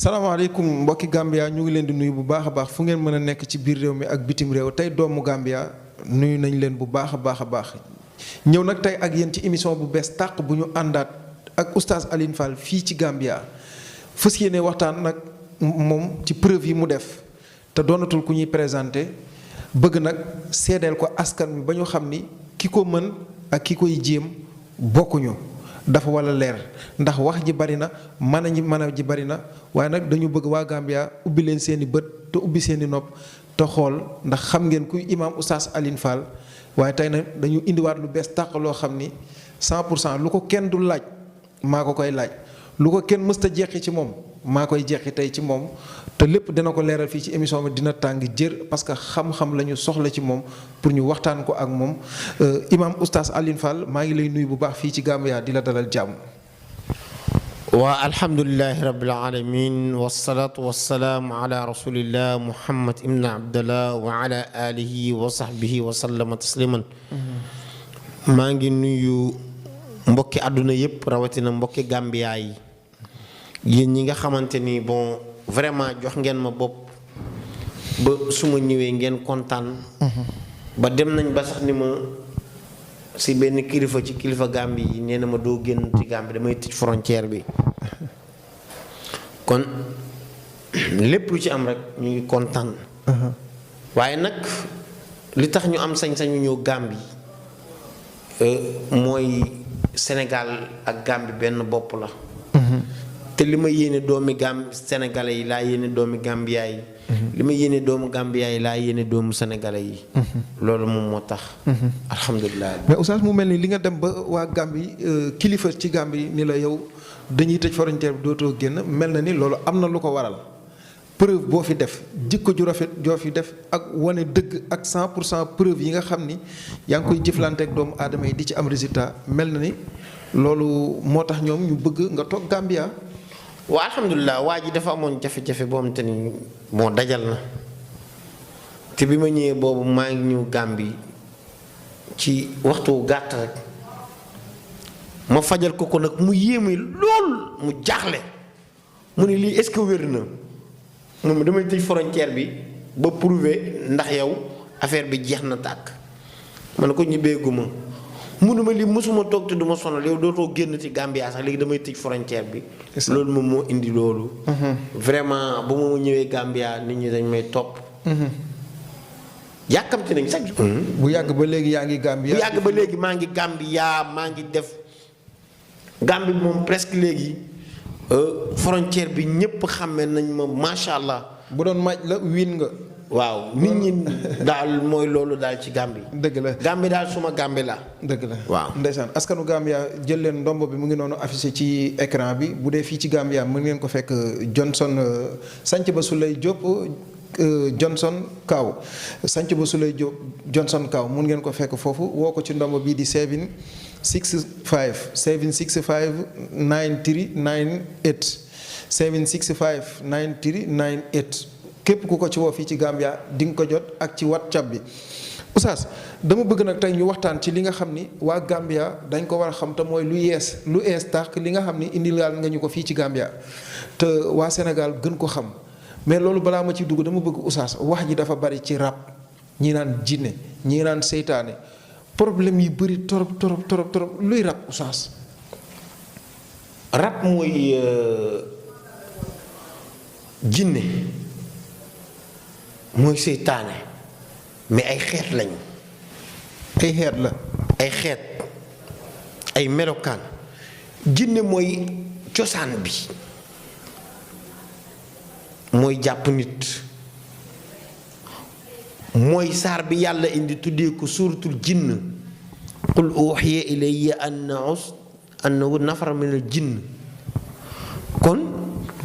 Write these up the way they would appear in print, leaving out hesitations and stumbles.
salaamaaleykum mbokki Gambia ñu ngi leen di nuyu bu baax a baax fu ngeen mën a nekk ci biir réew mi ak bitim réew tey doomu Gambia nuyu nañ leen bu baax a baax ñëw nag tey ak yéen ci émission bu bees tàq bu ñu àndaat ak oustaz Alioune Fall fii ci Gambia fës yéene waxtaan nag moom ci preuve yi mu def te doonatul ku ñuy présenté bëgg nag seedeel ko askan wi ba ñu xam ni ki ko mën ak ki koy jéem bokkuñu dafa wala leer ndax wax ji bari na mën a ji bari na waaye nag dañu bëgg waa Gambia ubbi leen seeni bët te ubbi seeni nopp te xool ndax xam ngeen kuy imaam oustaz Alioune Fall waaye tey nag dañu indiwaat lu bees tàq loo xam ni 100% lu ko kenn du laaj maa ko koy laaj lu ko kenn mësta jeexi ci moom maa koy jeexi tey ci moom te lépp dina ko leeral fii ci émission bi dina tàng jër parce que xam-xam la ñu soxla ci moom pour ñu waxtaan ko ak moom imaam oustaz Alioune Fall maa ngi lay nuyu bu baax fii ci Gambia di la dalal jàmm. waa alhamdulilahi rabbil alamin wasalaatu wasalaamu ala rasulillah muhammad ibn abdallah wa ala alihi wa sahbihi wa sallama tasliman maa ngi nuyu mbokki àdduna yépp rawatina mbokki Gambia yi yéen ñi nga xamante ni bon vraiment jox ngeen ma bopp ba su ma ñëwee ngeen kontaan ba dem nañ ba sax ni ma si benn kilifa ci kilifa Gambie yi nee na ma doo génn ci Gambie damay tëj frontière bi kon lépp lu ci am rek ñu ngi kontaan waaye nag li tax ñu am sañ-sañu ñëw Gambie mooy Sénégal ak Gambie benn bopp la te li ma yéene doomi sénégalais yi laa yéene doomi Gambia yi li ma yéene doomu Gambia yi laa yéene doomu sénégalais yi loolu moom moo tax alhamdulilah. mais oustaz mu mel ni li nga dem ba waa Gambie kilifa ci Gambie ni la yow dañuy tëj frontière bi dootoo génn mel na ni loolu am na lu ko waral preuve boo fi def jikko ju rafet joo fi def ak wane dëgg ak 100% preuve yi nga xam ni yaa ngi koy jëflante ak doomu aadama yi di ci am résultat mel na ni loolu moo tax ñoom ñu bëgg nga toog Gambia. waa alhamdulilah waa ji dafa amoon jafe-jafe boo xamante ni moo dajal na te bi ma ñëwee boobu maa ngi ñëw Gambie ci waxtu gàtt rek ma fajal ko nag mu yéeme lool mu jaaxle mu ne lii est-ce que wér na moom damay tëj frontière bi ba prouver ndax yow affaire bi jeex na tàkk ma ne ko ñibbeeguma munuma li mosuma toog te duma sonal yow dootoo génn ci Gambia sax léegi damay tëj frontière bi loolu moom moo indi loolu vraiment bu ma ñëwee Gambia nit ñi dañ may topp yàkkamti nañ sax bu yàgg ba léegi yaa ngi Gambia bu yàgg ba léegi maa ngi Gambia maa ngi def Gambie moom presque léegi frontière bi ñépp xàmme nañ ma macha allah bu doon maaj la wiin nga waaw nit ñi daal mooy loolu daal ci Gambie. dëgg la Gambie daal suma Gambie la. dëgg la waaw ndeysaan askanu Gambia jël leen ndombo bi mu ngi noonu affiché ci écran bi bu dee fii ci Gambia mën ngeen ko fekk Johnson sanc ba Souley Diop Johnson Kaw sanc ba Souley Diop Johnson Kaw mun ngeen ko fekk foofu woo ko ci ndombo bii di 765 765 9398 765 9398 képp ku ko ci woo fii ci Gambia di nga ko jot ak ci WhatsApp bi oustaz dama bëgg nag tey ñu waxtaan ci li nga xam ni waa Gambia dañ ko war a xam te mooy lu ees tax li nga xam ni indi laal nga ñu ko fii ci Gambia te waa Sénégal gën ko xam mais loolu balaa ma ci dugg dama bëgg oustaz wax ji dafa bari ci rab ñi naan jinne ñi naan seytaane problème yi bëri torop luy rab oustaz. rab mooy jinne mooy seytaane mais ay xeet lañu. ay xeet la. ay xeet ay melokaan jinne mooy cosaan bi mooy jàpp nit mooy saar bi yàlla indi tuddee ko suuratul jinn qul uxiya ilayya annahu nafara min al jinn kon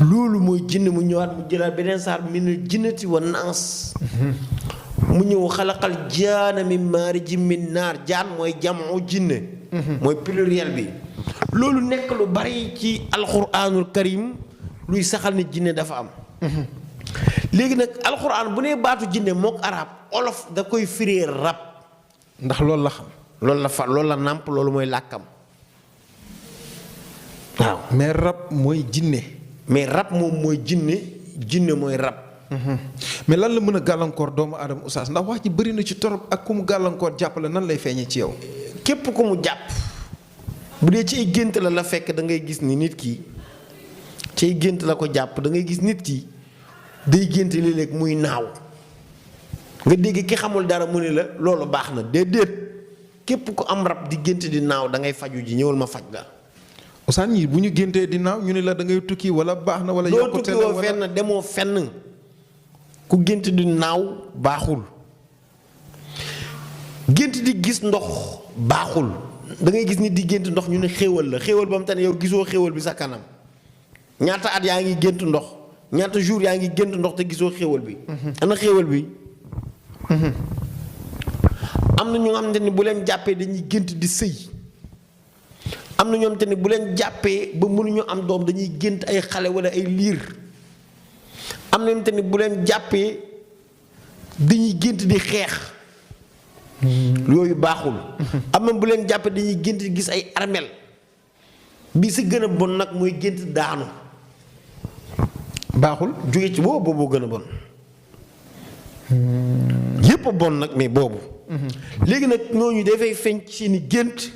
loolu mooy jinne mu ñëwaat mu jëlaat beneen saar minal jinnati wa naas mu ñëw xalaqal jaana min maariji min naar jaan mooy jamu jinne mooy pluriel bi loolu nekk lu bari ci alquranul karim luy saxal ni jinne dafa am léegi nag alquran bu nee baatu jinne mook arab olof da koy firee rab ndax loolu la xam loolu la nàmp loolu mooy làkkam waaw mais rab mooy jinne mais rab moom mooy jinne mooy rab. mais lan la mën a gàllankoor doomu aadama oustaz ndax wax ji bëri na ci torop ak ku mu gàllankoor jàppale nan lay feeñee ci yow. képp ku mu jàpp bu dee ci ay gént la fekk da ngay gis ni nit ki ci ay gént la ko jàpp da ngay gis nit ki day gént léeg-léeg muy naaw nga dégg ki xamul dara mu ne la loolu baax na déedéet képp ku am rab di gént di naaw da ngay faju ji ñëwal ma faj la. oustaz ñi bu ñu géntee di naaw ñu ne la da ngay tukki wala baax na wala. doo tukki woo fenn demoo fenn ku gént di naaw baaxul gént di gis ndox baaxul da ngay gis nit di gént ndox ñu ne xéewal la xéewal ba mu tane yow gisoo xéewal bi sa kanam ñaata at yaa ngi gént ndox ñaata jour yaa ngi gént ndox te gisoo xéewal bi. ana xéewal bi. am na ñu nga xamante ni bu leen jàppee dañuy gént di sëy am na ñoo xamante ni bu leen jàppee ba mënuñu am doom dañuy gént ay xale wala ay liir am na ñoo xamante ni bu leen jàppee dañuy gént di xeex yooyu baaxul. am na bu leen jàppee dañuy gént di gis ay armel bi si gën a bon nag mooy gént daanu. baaxul jóge ci boobu gën a bon. yépp a bon nag mais boobu. léegi nag ñooñu dafay feeñ ci ni gént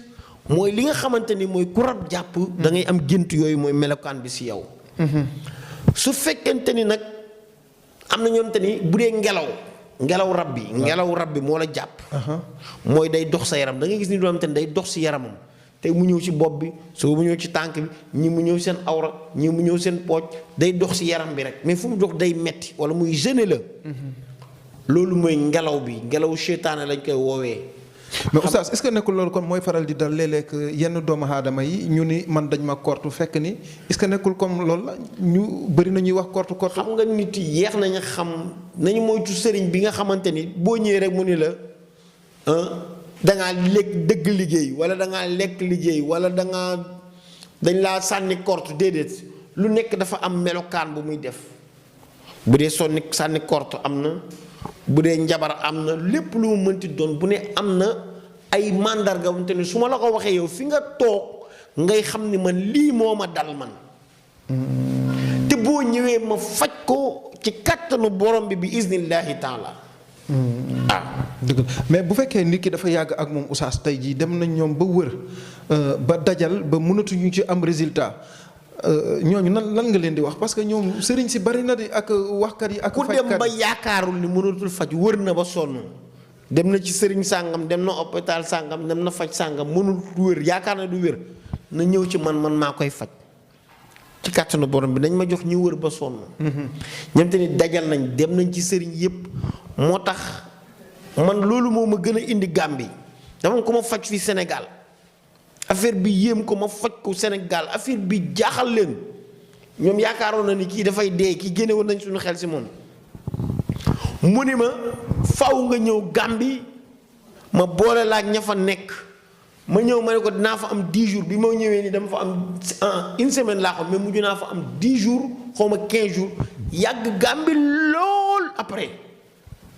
mooy li nga xamante ni mooy ku rab jàpp. da ngay am gént yooyu mooy melokaan bi si yow. su fekkente ni nag am na ñoom te ni bu dee ngelaw rab bi moo la jàpp. mooy day dox sa yaram da ngay gis ni doom te ni day dox si yaramam te mu ñëw ci bopp bi soo mu ñëw ci tànk bi ñi mu ñëw seen awra ñi mu ñëw seen pooj day dox si yaram bi rek mais fu mu dox day metti wala muy gêné la. loolu mooy ngelaw seytaane lañ koy woowee. mais oustaz est-ce que nekkul loolu kon mooy faral di dal léeg-léeg yenn doomu aadama yi ñu ni man dañ ma kortu fekk ni est-ce que nekkul comme loolu la ñu bëri na ñuy wax kortu. xam nga nit yi yeex nañu xam nañu moytu sëriñ bi nga xamante ni boo ñëwee rek mu ni la dangaa lekk dëgg liggéey wala dangaa lekk liggéey wala dañ laa sànni kortu déedéet lu nekk dafa am melokaan bu muy def bu dee sànni kortu am na. bu dee njabar am na lépp lu mu mënti doon bu ne am na ay màndarga wante ni su ma la ko waxee yow fi nga toog ngay xam ni man lii moo ma dal man te boo ñëwee ma faj ko ci kàttanu borom bi iznillahi taala. dëgg mais bu fekkee nit ki dafa yàgg ak moom oustaz tey jii dem nañ ñoom ba wër ba dajal ba mënatuñu ci am résultat ñooñu lan nga leen di wax parce que ñoom sëriñ si bari na di ak waxkat yi ak ku fajkat dem ba yaakaarul ni mënatul faj wër na ba sonn dem na ci sëriñ sàngam dem na hôpital sàngam dem na faj sàngam mënul wér yaakaar na du wér na ñëw ci man maa koy faj ci kàttanu borom bi dañ ma jox ñu wër ba sonn. ñoom te ni dajal nañ dem nañ ci sëriñ yépp moo tax man loolu moo ma gën a indi Gàmbi dama ko ma faj fi Sénégal affaire bi yéem ko ma faj ko Sénégal affaire bi jaaxal leen ñoom yaakaaroon na ni kii dafay dee kii génne woon nañ suñu xel si moom mu ni ma faw nga ñëw Gàmbi ma boole laak ña fa nekk ma ñëw ma ne ko dinaa fa am 10 jours bi ma ñëwee ni dama fa am une semaine laa xam mais mujj naa fa am 10 jours xaw ma 15 jours yàgg Gàmbi lool après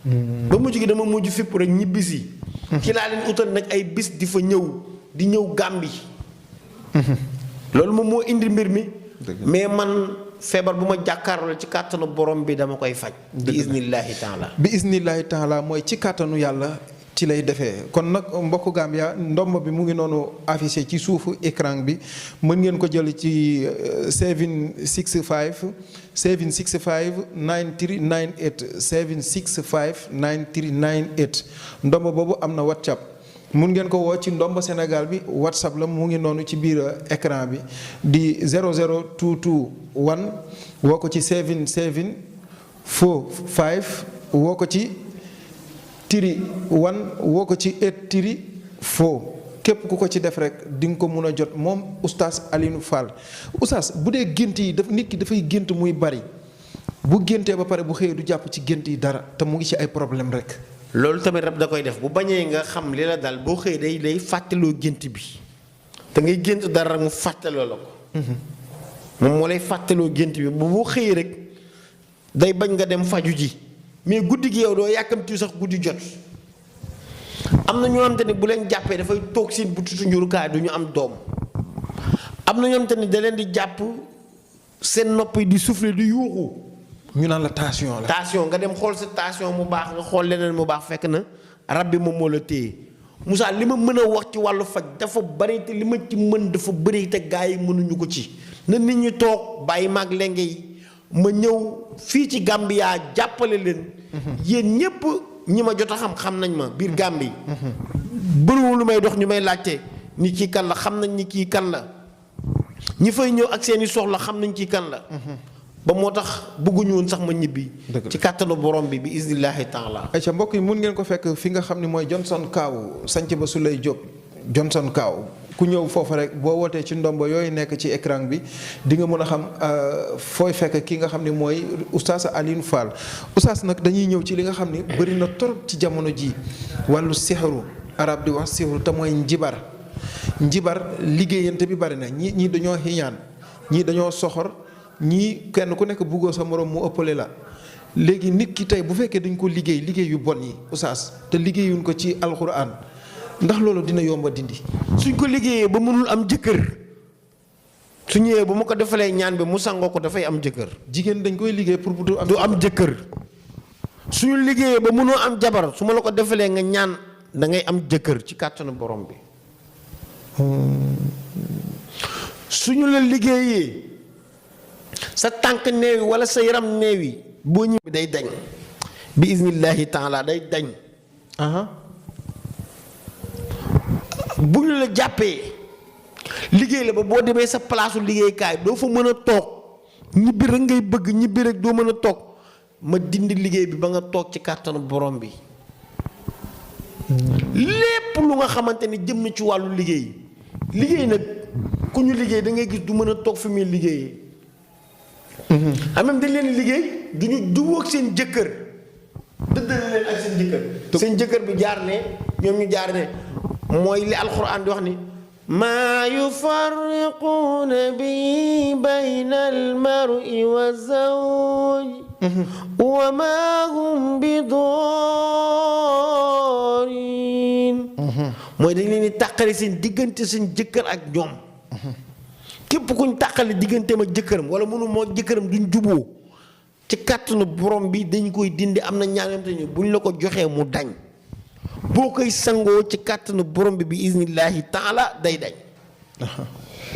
ba mujj gi dama mujj fipp rek ñibbisi ci laa leen utal nag ay bis di fa ñëw Gàmbi loolu moom moo indi mbir mi mais man feebar bu ma jàkkaarloo ci kàttanu borom bi dama koy faj bi iznillahi taala mooy ci kàttanu yàlla ci lay defee kon nag mbokku Gambia ndomb bi mu ngi noonu affiché ci suufu écran bi mën ngeen ko jël ci 765 9398 765 9398 ndomb boobu am na WhatsApp mun ngeen ko woo ci ndomb Sénégal bi WhatsApp la mu ngi noonu ci biir écran bi di 00221 woo ko ci 7745 woo ko ci 1 woo ko ci 8 képp ku ko ci def rek di nga ko mun a jot moom oustaz Alioune Fall oustaz bu dee gént yi nit ki dafay gént muy bari bu géntee ba pare bu xëyee du jàpp ci gént yi dara te mu ngi ci ay problème rek. loolu tamit rab da koy def bu bañee nga xam li la dal boo xëyee day fàttaloo gént bi te ngay gént dara rek mu fàttaloo la ko. moom moo lay fàttaloo gént bi boo xëyee rek day bañ nga dem faju ji mais guddi gi yow doo yàkkamti sax guddi jot. am na ñoo xamante ni bu leen jàppee dafay toog seen butitu njurukaay du ñu am doom am na ñoo xamante ni da leen di jàpp seen nopp yi di souffler di yuuxu. ñu naan la tension la. tension nga dem xool sa tension mu baax nga xool leneen mu baax fekk na rab bi moom moo la téye Moussa li ma mën a wax ci wàllu faj dafa bari te li ma ci mën dafa bëri te gaa yi mënuñu ko ci. na nit ñi toog bàyyi maag lenge yi ma ñëw fii ci Gambia jàppale leen. yéen ñépp ñi ma jot a xam nañ ma biir Gambie. bëriwul lu may dox ñu may laajte ni kii kan la xam nañ ni kii kan la ñi fay ñëw ak seeni soxla xam nañ kii kan la. ba moo tax bëgguñu woon sax ma ñibbi. ci kàttanu borom bi bi iznillahi taala. ayca mbokk yi mun ngeen ko fekk fi nga xam ne mooy Johnson Kaaw sanc ba Souley Diop Johnson Kaaw ku ñëw foofu rek boo wootee ci ndombo yooyu nekk ci écran bi di nga mën a xam fooy fekk ki nga xam ne mooy oustaz Alioune Fall. oustaz nag dañuy ñëw ci li nga xam ne bëri na torop ci jamono ji wàllu sixru arab di wax sixru te mooy njibar liggéeyante bi bari na ñii dañoo xiñaan ñii dañoo soxor. ñii kenn ku nekk buggoo sa morom mu ëppale la léegi nit ki tey bu fekkee dañ ko liggéey yu bon yi oustaz te liggéeyuñ ko ci alxuraan ndax loolu dina yomba dindi. suñ ko liggéeyee ba mënul am jëkkër su ñëwee ba ma ko defalee ñaan bi mu sangoo ko dafay am jëkkër. jigéen dañ koy liggéey pour bu du am jëkkër suñu liggéeyee ba mënoo am jabar su ma la ko defalee nga ñaan da ngay am jëkkër ci kàttanu borom bi. suñu la liggéeyee. sa tànk néewi wala sa yaram néewi boo ñibbi day dañ bi iznillahi taala day dañ. bu ñu la jàppee liggéey la ba boo demee sa palaasu liggéeykaay doo fa mën a toog ñibbi rek ngay bëgg ñibbi rek doo mën a toog ma dindi liggéey bi ba nga toog ci kàttanu borom bi. lépp lu nga xamante ni jëm na ci wàllu liggéey nag ku ñu liggéey da ngay gis du mën a toog fi muy liggéeyee. même dañ leen liggéey du ñu jubóog seen jëkkër dëddale leen ak seen jëkkër. seen jëkkër bi jaar ne ñoom ñu jaar ne mooy li alxuraan di wax ni maa yufarriquuna bi bayna almar'i wa zawj wa maa hum bi daarin mooy dañ leen di tàqale seen diggante seen jëkkër ak ñoom. képp kuñ tàqale digganteem ak jëkkëram wala mënu moo jëkkëram duñ juboo ci kàttanu borom bi dañ koy dindi am na ñaanante ni buñ la ko joxee mu dañ boo koy sangoo ci kàttanu borom bi bi iznillahi taala day dañ.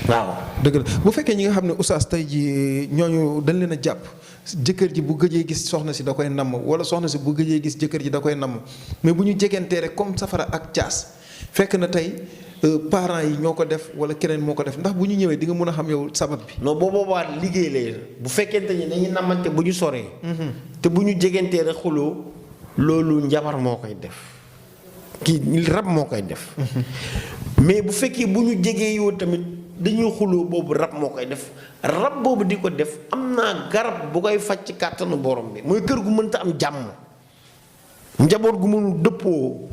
waaw dëgg la bu fekkee ñi nga xam ne oustaz tey ji ñooñu dañ leen a jàpp jëkkër ji bu gëjee gis soxna si da koy namm wala soxna si bu gëjee gis jëkkër ji da koy namm mais bu ñu jegantee rek comme safara ak caas fekk na tey parents yi ñoo ko def wala keneen moo ko def ndax bu ñu ñëwee di nga mën a xam yow sabab bi. non boo boobaa liggéey lay bu fekkente ni dañuy namante bu ñu soree. te bu ñu jegantee rek xuloo loolu njabar moo koy def kii rab moo koy def. mais bu fekkee bu ñu jegee yow tamit dañuy xuloo boobu rab moo koy def rab boobu di ko def am naa garab bu koy faj ci kàttanu borom bi mooy kër gu mënta am jàmm njaboot gu mënul dëppoo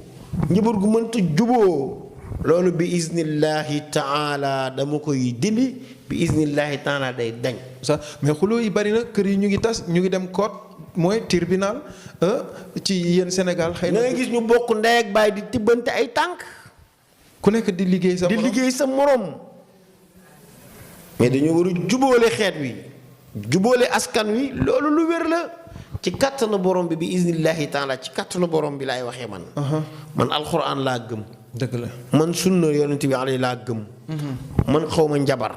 njaboot gu mënta juboo loolu bi iznillahi taala dama koy dindi bi iznillahi taala day dañ. sax mais xuloo yi bari na kër yi ñu ngi tas ñu ngi dem court mooy tribunal ci yéen Sénégal. xëy na ngay gis ñu bokk ndey ak baay di tibbante ay tànk. ku nekk di liggéey sa morom di liggéey sa morom. mais dañoo war a jubóole xeet wi jubóole askan wi loolu lu wér la ci kàttanu borom bi bi iznillahi taala ci kàttanu borom bi laay waxee man. man alxuraan laa gëm. dëgg la man sunna yonent bi alayhi laa gëm. man xaw ma njabar.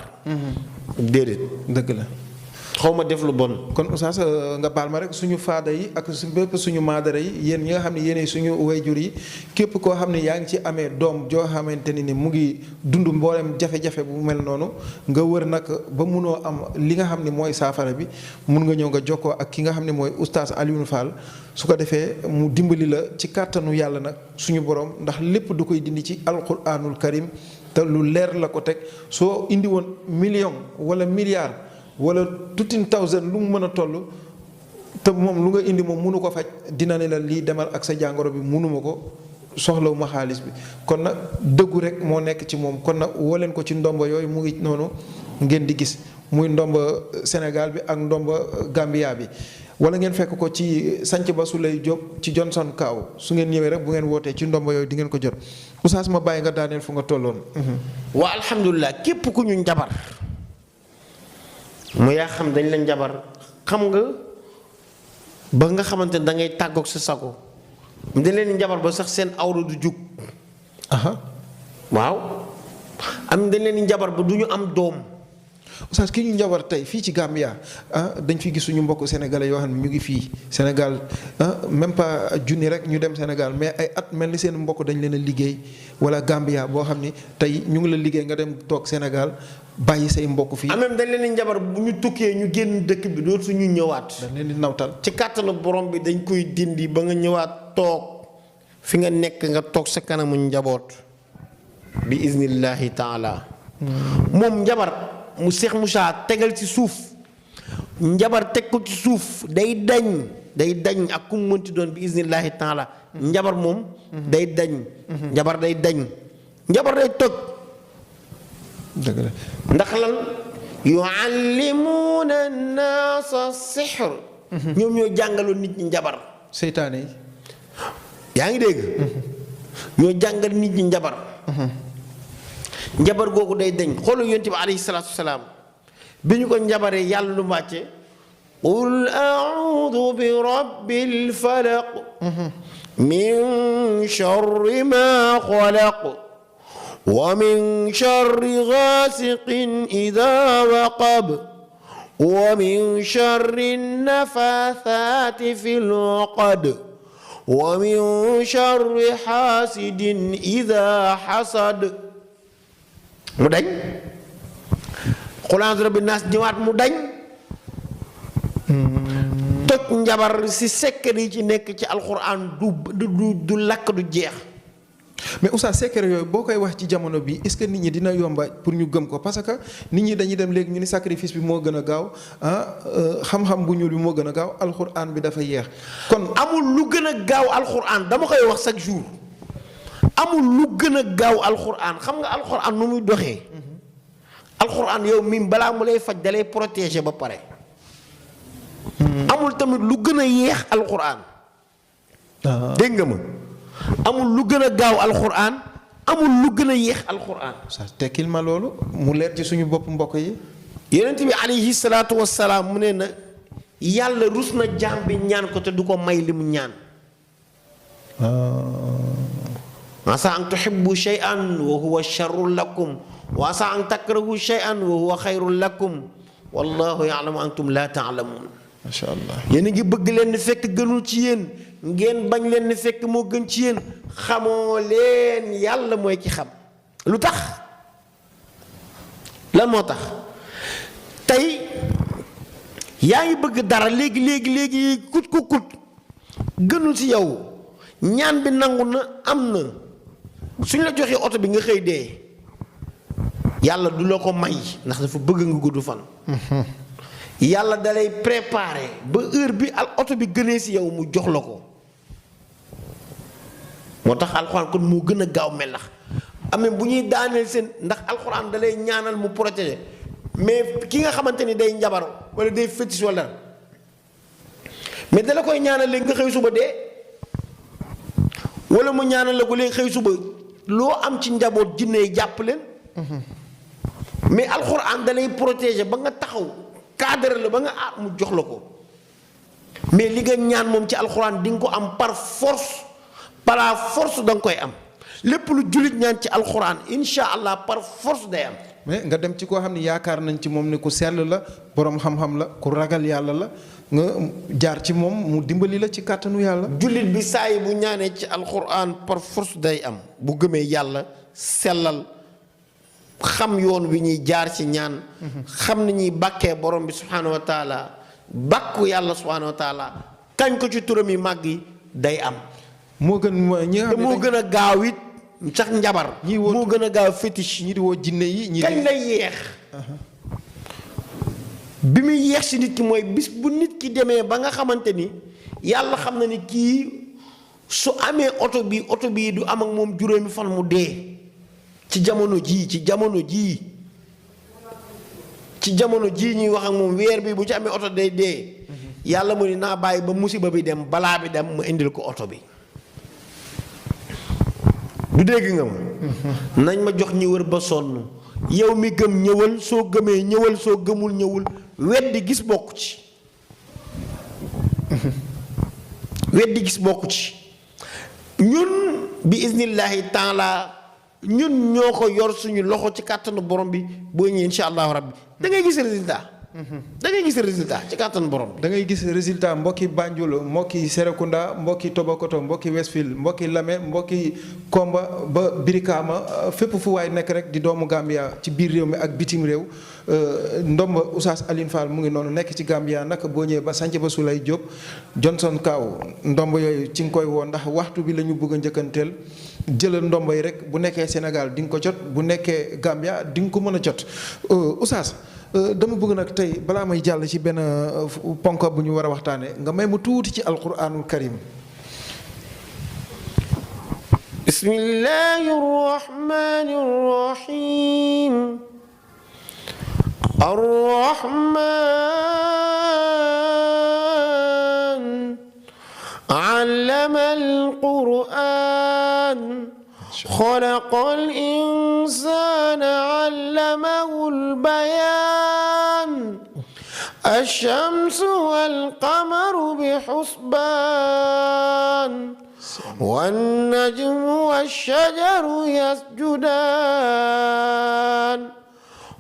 déedéet. dëgg la. xaw ma def lu bon. kon oustaz nga baal ma rek suñu faada yi ak bépp suñu maadara yi yéen ñi nga xam ne yéenay suñu wayjur yi képp koo xam ne yaa ngi ci amee doom joo xamante ni mu ngi dund mboolem jafe-jafe bu mel noonu nga wër nag ba munoo am li nga xam ne mooy saafara bi mun nga ñëw nga jokkoo ak ki nga xam ne mooy oustaz Alioune Fall su ko defee mu dimbali la ci kàttanu yàlla nag suñu borom ndax lépp du koy dindi ci alquranul karim te lu leer la ko teg soo indi woon million wala milliard. wala tuuti thousand lu mu mën a toll te moom lu nga indi moom mënu ko faj dina ne la lii demal ak sa jàngoro bi mënuma ko soxlawu ma xaalis bi kon nag dëggu rek moo nekk ci moom kon nag woo leen ko ci ndomba yooyu mu ngi noonu ngeen di gis muy ndomba Sénégal bi ak ndomba Gambia bi wala ngeen fekk ko ci sanc ba Souley Diop ci Johnson Kaaw su ngeen ñëwee rek bu ngeen wootee ci ndomba yooyu di ngeen ko jot oustaz ma bàyyi nga daaneel fu nga tolloon. waa alhamdulilah képp ku ñu njabar mu yaa xam dañ la njabar xam nga ba nga xamante ne da ngay tàggoog sa sago dañ leen njabar ba sax seen awra du jug. waaw am dañ leen njabar ba du ñu am doom. oustaz ki ñu njabar tey fii ci Gambia dañ fi gis suñu mbokk sénégalais yoo xam ne ñu ngi fii Sénégal même pas junni rek ñu dem Sénégal mais ay at mel ni seen mbokk dañ leen a liggéey wala Gambia boo xam ni tey ñu ngi la liggéey nga dem toog Sénégal bàyyi say mbokk fii. même dañ leen njabar bu ñu tukkee ñu génn dëkk bi dootu ñu ñëwaat. dañ leen di nawtal. ci kàttanu borom bi dañ koy dindi ba nga ñëwaat toog fi nga nekk nga toog sa kanamu njaboot bi iznillahi taala. moom njabar. mu Cheikh Moussa tegal ci suuf njabar teg ko ci suuf day dañ ak ku mu mënti doon bi iznillahi taala njabar moom day dañ njabar day dañ njabar day toj. dëgg la ndax lan yuallimuuna naasa sihr ñoom ñoo jàngaloon nit ñi njabar. seytaane yi. yaa ngi dégg. ñoo jàngal nit ñi njabar. njabar googu day deñ xoolu yonent bi alayhi salaatu wasalaam bi ñu ko njabaree yàlla lu màcce qul a'uudu bi rabbil falaq min sharri ma xalaq wa min sharri gaasiqin idaa waqab wa min sharri nafaasaati fil uqad wa min sharri xaasidin idaa xasad mu dañ xulaas rabbi naas ñëwaat mu dañ toj njabar si secret yi ci nekk ci alxuraan du lakk du jeex. mais oustaz secret yooyu boo koy wax ci jamono bi est-ce que nit ñi dina yomba pour ñu gëm ko parce que nit ñi dañuy dem léegi ñu ni sacrifice bi moo gën a gaaw xam-xam bu ñuul bi moo gën a gaaw alxuraan bi dafa yeex kon amul lu gën a gaaw alxuraan dama koy wax chaque jour. amul lu gën a gaaw alxuraan xam nga alxuraan nu muy doxee. alxuraan yow mii balaa mu lay faj dalay protéger ba pare. amul tamit lu gën a yeex alxuraan. dégg nga ma amul lu gën a gaaw alxuraan amul lu gën a yeex alxuraan. sa tekkil ma loolu mu leer ci suñu bopp mbokk yi. yonent bi alayhi salaatu wassalaam mu ne na yàlla rus na jaam bi ñaan ko te du ko may li mu ñaan. asa an tuhibbu shay'an wa huwa sharrun lakum wa asa an takrahu shay'an wa huwa khayrun lakum wallahu ya'lamu antum la ta'lamun. macha allah yéen a ngi bëgg leen ni fekk gënul ci yéen ngeen bañ leen ni fekk moo gën ci yéen xamoo leen yàlla mooy ki xam. lu tax lan moo tax tey yaa ngi bëgg dara léegi kut gënul ci yow ñaan bi nangu na am na. suñ la joxee oto bi nga xëy dee yàlla du la ko may ndax dafa bëgg nga gudd fan. yàlla dalay préparer ba heure bi al oto bi gënee ci yow mu jox la ko. moo tax alxuraan kon moo gën a gaaw melax amee bu ñuy daaneel seen ndax alxuraan dalay ñaanal mu protéger mais ki nga xamante ni day njabar wala day fétis wala mais dala koy ñaanal léegi nga xëy suba dee wala mu ñaanal la ko léegi xëy suba loo am ci njaboot jinne yi jàpp leen. mais alxuraan dalay protéger ba nga taxaw cadre la ba nga mu jox la ko mais li nga ñaan moom ci alxuraan di nga ko am par force par la force da nga koy am lépp lu jullit ñaan ci alxuraan insha allah par force day am. mais nga dem ci koo xam ne yaakaar nañ ci moom ne ku sell la boroom xam-xam la ku ragal yàlla la nga jaar ci moom mu dimbali la ci kàttanu yàlla. jullit bi saa yi bu ñaanee ci alxuraan par force day am bu gëmee yàlla sellal xam yoon wi ñuy jaar ci ñaan. xam ni ñuy bàkkee borom bi subhaanahu wa taala bàkku yàlla subhaanahu wa taala kañ ko ci turam yi màgg yi day am. moo gën ñi nga xam ne moo gën a gaaw it sax njabar. ñii woo moo gën a gaaw fétiche. ñi di woo jinne yi ñi kañ lay yeex. bi muy yeex si nit ki mooy bis bu nit ki demee ba nga xamante ni yàlla xam na ni kii su amee oto bii du am ak moom juróomi fan mu dee ci jamono jii ñuy wax ak moom weer bi bu ci amee oto day dee yàlla mu ni naa bàyyi ba musiba bi dem balaa bi dem ma indil ko oto bi du dégg nga ma nañ ma jox ñi wër ba sonn yow mi gëm ñëwal soo gëmee ñëwal soo gëmul ñëwul weddi gis bokku ci weddi gis bokku ci ñun bi iznillahi taala ñun ñoo ko yor suñu loxo ci kàttanu borom bi boo ñëwee insha allahu rabbi da ngay gis résultat da ngay gis résultat ci kàttanu borom bi da ngay gis résultat mbokki Banjul mbokki Serekunda mbokki Tobakoto mbokki Westfield mbokki Lame mbokki Komba ba Birikama fépp fu waay nekk rek di doomu Gambia ci biir réew mi ak bitim réew ndomba Oustaz Alioune Fall mu ngi noonu nekk ci Gambia naka boo ñëwee ba Sanc ba Sulay Diop Johnson Kaw ndomba yooyu ci nga koy woo ndax waxtu bi la ñu bëgg a njëkkanteel jëlal ndomba yi rek bu nekkee Sénégal di nga ko jot bu nekkee Gambia di nga ko mën a jot Oustaz dama bëgg nag tey balaa may jàll ci benn ponk bu ñu war a waxtaanee nga may mu tuuti ci alquranul karim. bismillahi rahmani rahim. arrahman allama alquran خلق الإنسان علمه البيان الشمس والقمر بحسبان والنجم والشجر يسجدان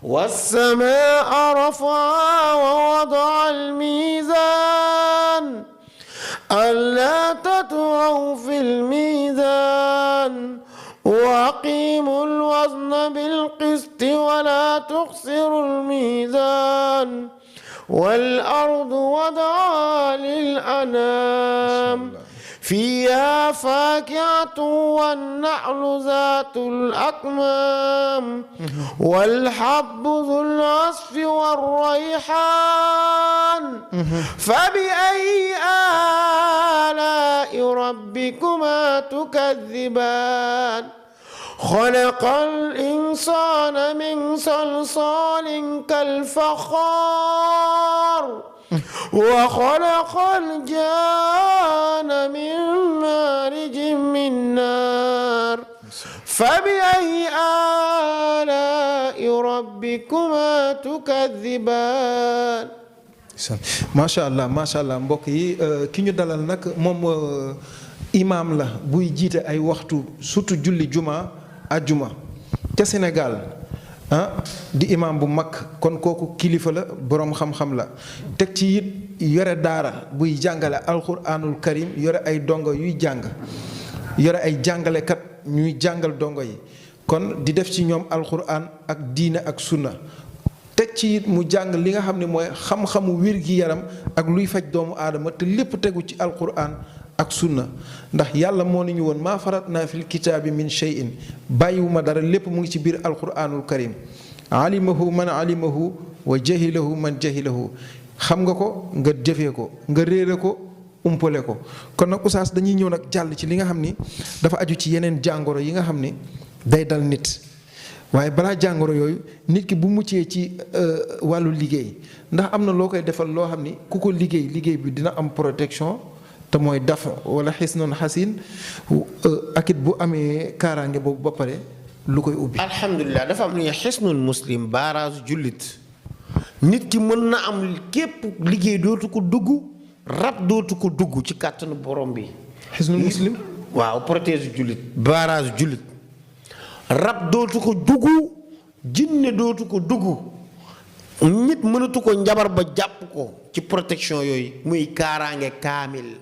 والسماء رفعها ووضع الميزان ألا تطغوا في الميزان وأقيموا الوزن بالقسط ولا تخسروا الميزان والأرض وضعها للأنام فيها فاكهة والنحل ذات الأكمام والحب ذو العصف والريحان فبأي آلاء ربكما تكذبان خلق الإنسان من صلصال كالفخار وخلق الجان من مارج من نار فبأي آلاء ربكما تكذبان macha allah mbokk yi ki ñu dalal nag moom imaam la buy jiite ay waxtu surtout julli juma ajjuma ca Sénégal di imaam bu mag kon kooku kilifa la boroom xam-xam la teg ci it yore daara buy jàngale alquranul karim yore ay dongo yuy jàng yore ay jàngalekat ñuy jàngal dongo yi kon di def ci ñoom alquran ak diine ak sunna teg ci it mu jàng li nga xam ne mooy xam-xamu wér gi yaram ak luy faj doomu aadama te lépp tegu ci alquran ak sunna ndax yàlla moo ni ñu woon maa faratna fil kitaabi min shay'in bàyyiwuma dara lépp mu ngi ci biir alquranul karim alimahu man alimahu wa jahilahu man jahilahu xam nga ko nga jëfee ko nga réere ko umpale ko kon nag Oustaz dañuy ñëw nag jàll ci li nga xam ni dafa aju ci yeneen jàngoro yi nga xam ni day dal nit waaye balaa jàngoro yooyu nit ki bu muccee ci wàllu liggéey ndax am na loo koy defal loo xam ni ku ko liggéey bi dina am protection te mooy daf wala xisnun xasin ak it bu amee kaaraange boobu ba pare lu koy ubbi. alhamdulilah dafa am lu ñuy xisnul muslim baaraasu jullit nit ki mën na am képp liggéey dootu ko dugg rab dootu ko dugg ci kàttanu borom bi. xisnul muslim. waaw protège jullit baaraasu jullit rab dootu ko dugg jinne dootu ko dugg nit mënatu ko njabar ba jàpp ko ci protection yooyu muy kaaraange kaamil.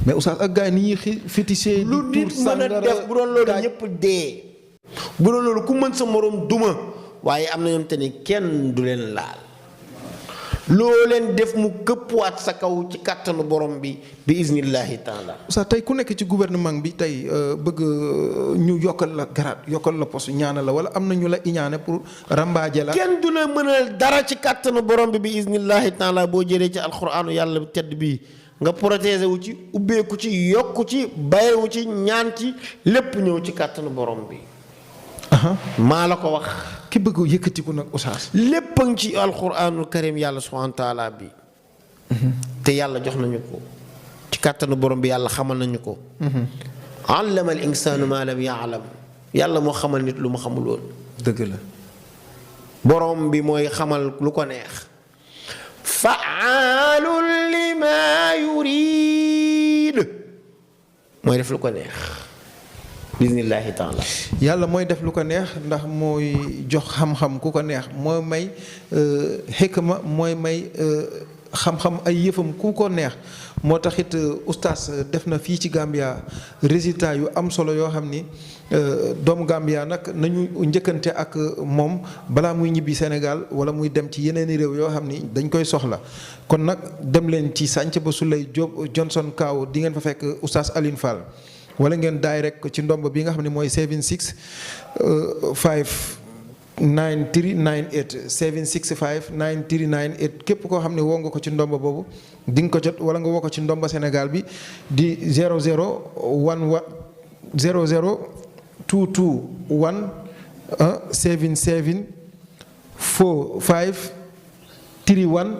mais Oustaz ak gars yi ni ñuy fétiché lu nit mën a def bu doon loolu ñëpp dee bu doon loolu ku mën sa moroom duma waaye am na ñoom te ni kenn du leen laal loo leen def mu këppwaat sa kaw ci kàttanu borom bi iznillahi taala. Oustaz tey ku nekk ci gouvernement bi tey bëgg ñu yokkal la garaat yokkal la poste ñaana la wala am na ñu la iñaane pour rambaaje la. kenn du la mënal dara ci kàttanu borom bi iznillahi taala boo jëlee ci alxuraanu yàlla tedd bi nga protéger wu ci ubbeeku ci yokku ci bayewu ci ñaan ci lépp ñëw ci kàttanu borom bi. maa la ko wax. ki bëgg yëkkatiku nag Oustaz. lépp a ngi ci alquranul karim yàlla subhanahu wa taala bi. te yàlla jox nañu ko. ci kàttanu borom bi yàlla xamal nañu ko. allama al insaanu maa lam yaalam yàlla moo xamal nit lu mu xamul woon. dëgg la. borom bi mooy xamal lu ko neex. fa'aalun lima yurid mooy def lu ko neex bismillahi taala. yàlla mooy def lu ko neex ndax mooy jox xam-xam ku ko neex mooy may xikma mooy may xam-xam ay yëfam ku ko neex moo tax it oustaz def na fii ci Gambia résultat yu am solo yoo xam ni doomu Gambia nag nañu njëkkante ak moom balaa muy ñibbi Sénégal wala muy dem ci yeneeni réew yoo xam ni dañ koy soxla kon nag dem leen ci sànc ba Souley Diop Johnson Kaaw di ngeen fa fekk oustaz Alioune Fall wala ngeen daay rek ci ndomb bi nga xam ne mooy 76 5 9398 765 9398 képp koo xam ne woo nga ko ci ndomba boobu di nga ko jot wala nga woo ko ci ndomba Sénégal bi di 0011 00221 77 45 31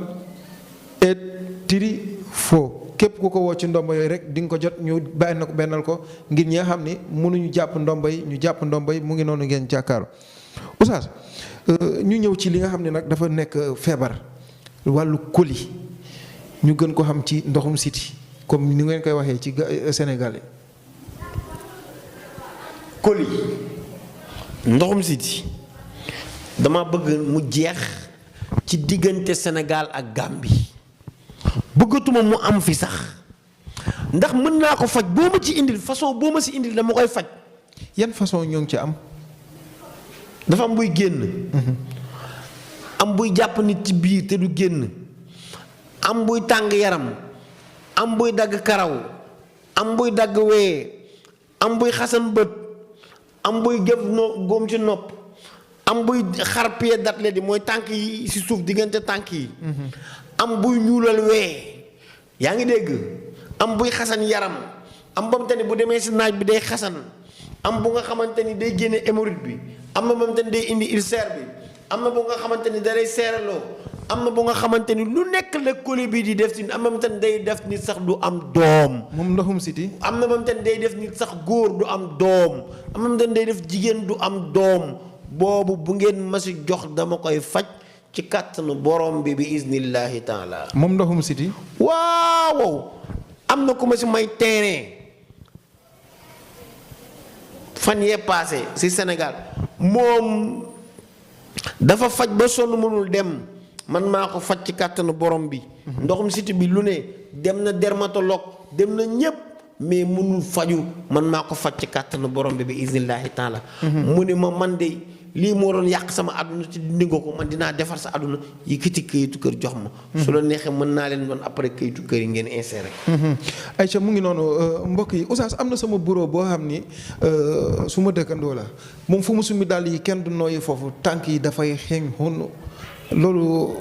834 képp ku ko woo ci ndomba yooyu rek di nga ko jot ñu bàyyi na ko bennal ko ngir ñi nga xam ni mënuñu jàpp ndomba yi ñu jàpp ndomba yi mu ngi noonu ngeen jàkkaaru Oustaz ñu ñëw ci li nga xam ne nag dafa nekk feebar wàllu coli ñu gën ko xam ci ndoxum siti comme ni ngeen koy waxee ci Sénégal yi. coli ndoxum siti dama bëgg mu jeex ci diggante Sénégal ak Gambie bëggatuma mu am fi sax ndax mën naa ko faj boo ma ci indil façon boo ma si indil dama koy faj. yan façon ñoo ngi ci am. dafa am buy génn. am buy jàpp nit ci biir te du génn. am buy tàng yaram. am buy dagg karaw. am buy dagg wee. am buy xasan bët. am buy gëf góom ci nopp. am buy xar pied d'athlète yi mooy tànk yi ci suuf diggante tànk yi. am buy ñuulal wee. yaa ngi dégg. am buy xasan yaram. am ba mu te ni bu demee ci naaj bi day xasan. am bu nga xamante ni day génne hémorroïde bi. am na ba mu te ni day indi ulcère bi. am na bu nga xamante ni da lay seeraloo. am na bu nga xamante ni lu nekk la coli bi di def ci am na ba mu te ni day def nit sax du am doom. moom ndoxum siti. am na ba mu te ni day def nit sax góor du am doom. am na ba mu te ni day def jigéen du am doom. boobu bu ngeen ma si jox dama koy faj ci kàttanu borom bi iznillahi taala. moom ndoxum siti. waaw am na ku ma si may terrain fan yee paase si Sénégal moom dafa faj ba sonn mënul dem man maa ko faj ci kàttanu borom bi. ndoxum siti bi lu ne dem na dermatologue dem na ñépp mais mënul faju man maa ko faj ci kàttanu borom bi iznillahi taala. mu ne ma man de lii moo doon yàq sama àdduna ci dindi nga ko man dinaa defar sa àdduna yëkkati këyitu kër jox ma. su la neexee mën naa leen doon après këyitu kër yi ngeen insérer. Aïcha mu ngi noonu mbokk yi Oustaz am na sama bureau boo xam ni su ma dëkkandoo la moom fu mu summi dàll yi kenn du nooyi foofu tànk yi dafay xeeñ xunn loolu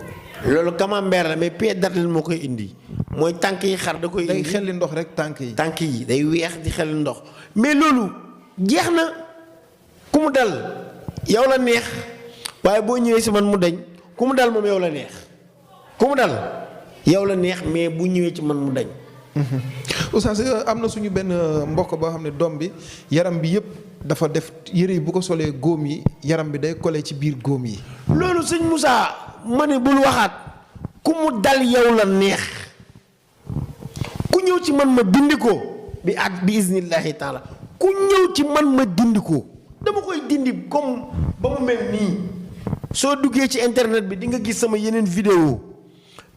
camembert la mais pied d'athlète moo koy indi mooy tànk yi xar da koy indi. day xelli ndox rek tànk yi. tànk yi day weex di xelli ndox mais loolu jeex na ku mu dal. yow la neex waaye boo ñëwee si man mu dañ ku mu dal moom yow la neex ku mu dal yow la neex mais bu ñëwee ci man mu dañ. Oustaz am na suñu benn mbokk boo xam ne doom bi yaram bi yëpp dafa def yére yi bu ko solee góom yi yaram bi day collé ci biir góom yi. loolu sëñ Moussa ma ne bul waxaat ku mu dal yow la neex ku ñëw ci man ma dindi ko bi iznillahi taala ku ñëw ci man ma dindi ko. dama koy dindi comme ba mu mel nii soo duggee ci internet bi di nga gis sama yeneen vidéo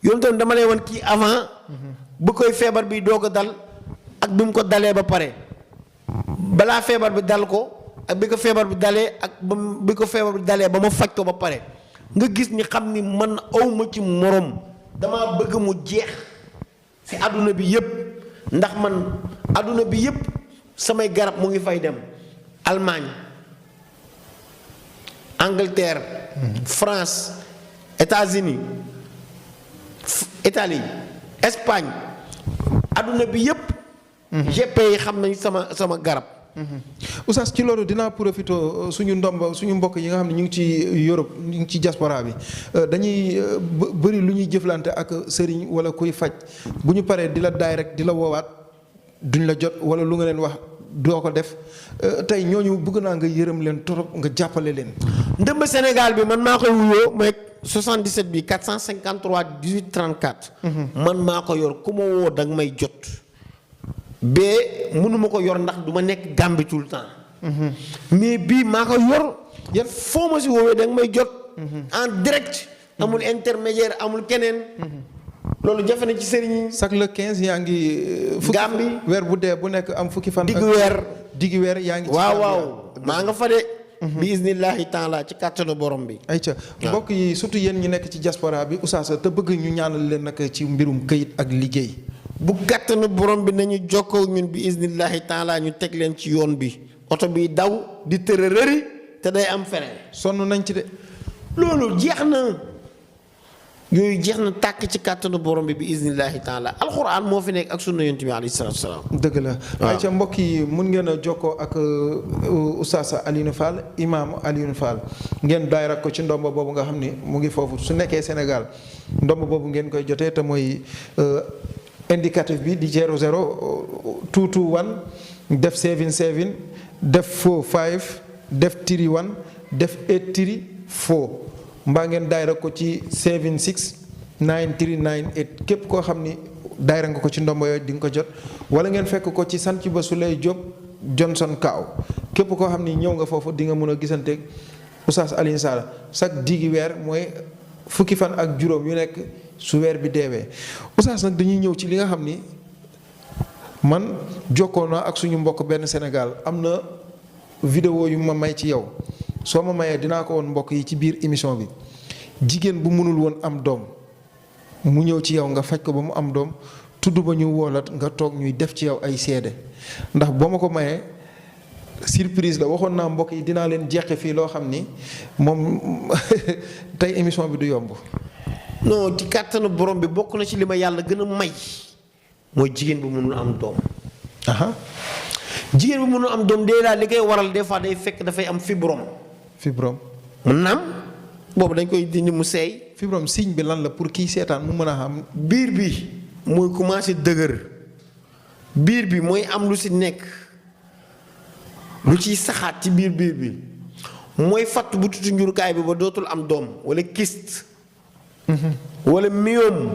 yoon tam dama lay wan kii avant bu koy feebar bi doog a dal ak bi mu ko dalee ba pare balaa feebar bi dal ko ak bi ko feebar bi dalee ak bi ko feebar bi dalee ba ma faj ko ba pare nga gis ni xam ni man awma ci morom dama bëgg mu jeex ci àdduna bi yépp ndax man àdduna bi yépp samay garab mu ngi fay dem Allemagne Angleterre, France, États-Unis, Italie, Espagne, adduna bi yépp GP yi xam nañ sama garab. Oustaz ci loolu dinaa profité suñu mbokk yi nga xam ne ñu ngi ci Europe ñu ngi ci diaspora bi dañuy bëri lu ñuy jëflante ak sëriñ wala kuy faj bu ñu paree di la daay rek di la woowaat duñ la jot wala lu nga leen wax doo ko def tey ñooñu bëgg naa nga yërëm leen torop nga jàppale leen. ndëmb Sénégal bi man maa koy wuyoo mooy 77 bi 453 18 34. man maa ko yor ku ma woo danga may jot. bee mënuma ko yor ndax du ma nekk Gambie tout le temps. mais bii maa ko yor. yan foo ma si woowee danga may jot. en direct. amul intermédiaire amul keneen. loolu jafe na ci sëriñ yi. chaque le 15 yaa ngi. Gambie weer bu dee bu nekk am fukki fan. diggu weer yaa ngi. waaw maa nga fa de. bi iznillahi taala ci kàttanu borom bi. ayca mbokk yi surtout yéen ñi nekk ci diaspora bi Oustaz te bëgg ñu ñaanal leen nag ci mbirum këyit ak liggéey. bu kàttanu borom bi nañu jokkoo ñun bi iznillahi taala ñu teg leen ci yoon bi oto bi daw di tërërëri te day am frein. sonn nañ ci de. loolu jeex na yooyu jeex na tàkk ci kàttanu borom bi iznillahi taala alxuraan moo fi nekk ak sunna yonent bi alayhi salaatu salaam. dëgg la. waaw ayca mbokk yi mun ngeen a jokkoo ak Oustaz Alioune Fall imam Alioune Fall ngeen daayira ko ci ndomba boobu nga xam ni mu ngi foofu su nekkee Sénégal ndomba boobu ngeen koy jotee te mooy indicatif bi di 00 221 def 77 def 45 def 31 def 834 mbaa ngeen daayira ko ci 76 9398 képp koo xam ni daayira nga ko ci ndomba yooyu di nga ko jot wala ngeen fekk ko ci sant ba su lay Diop Johnson Kaaw képp koo xam ni ñëw nga foofu di nga mën a gisanteeg Oustaz Alioune Sall chaque digi weer mooy fukki fan ak juróom yu nekk su weer bi deewee Oustaz nag dañuy ñëw ci li nga xam ni man jokkoo naa ak suñu mbokk benn Sénégal am na vidéo yu ma may ci yow soo ma mayee dinaa ko woon mbokk yi ci biir émission bi jigéen bu mënul woon am doom mu ñëw ci yow nga faj ko ba mu am doom tudd ba ñu woolat nga toog ñuy def ci yow ay seede ndax boo ma ko mayee surprise la waxoon naa mbokk yi dinaa leen jeqe fii loo xam ni moom tey émission bi du yomb. non ci kàttanu borom bi bokk na ci li ma yàlla gën a may mooy jigéen bu mënul am doom. jigéen bu mënul am doom dee daal li koy waral des fois day fekk dafay am fibrome. mën na am boobu dañ koy dindi mu seey. fibrome signe bi lan la pour kii seetaan mu mën a xam. biir bi mooy commencé dëgër biir bi mooy am lu si nekk lu ciy saxaat ci biir bi mooy fatt bu tuuti njurukaay bi ba dootul am doom wala kyste. wala myome.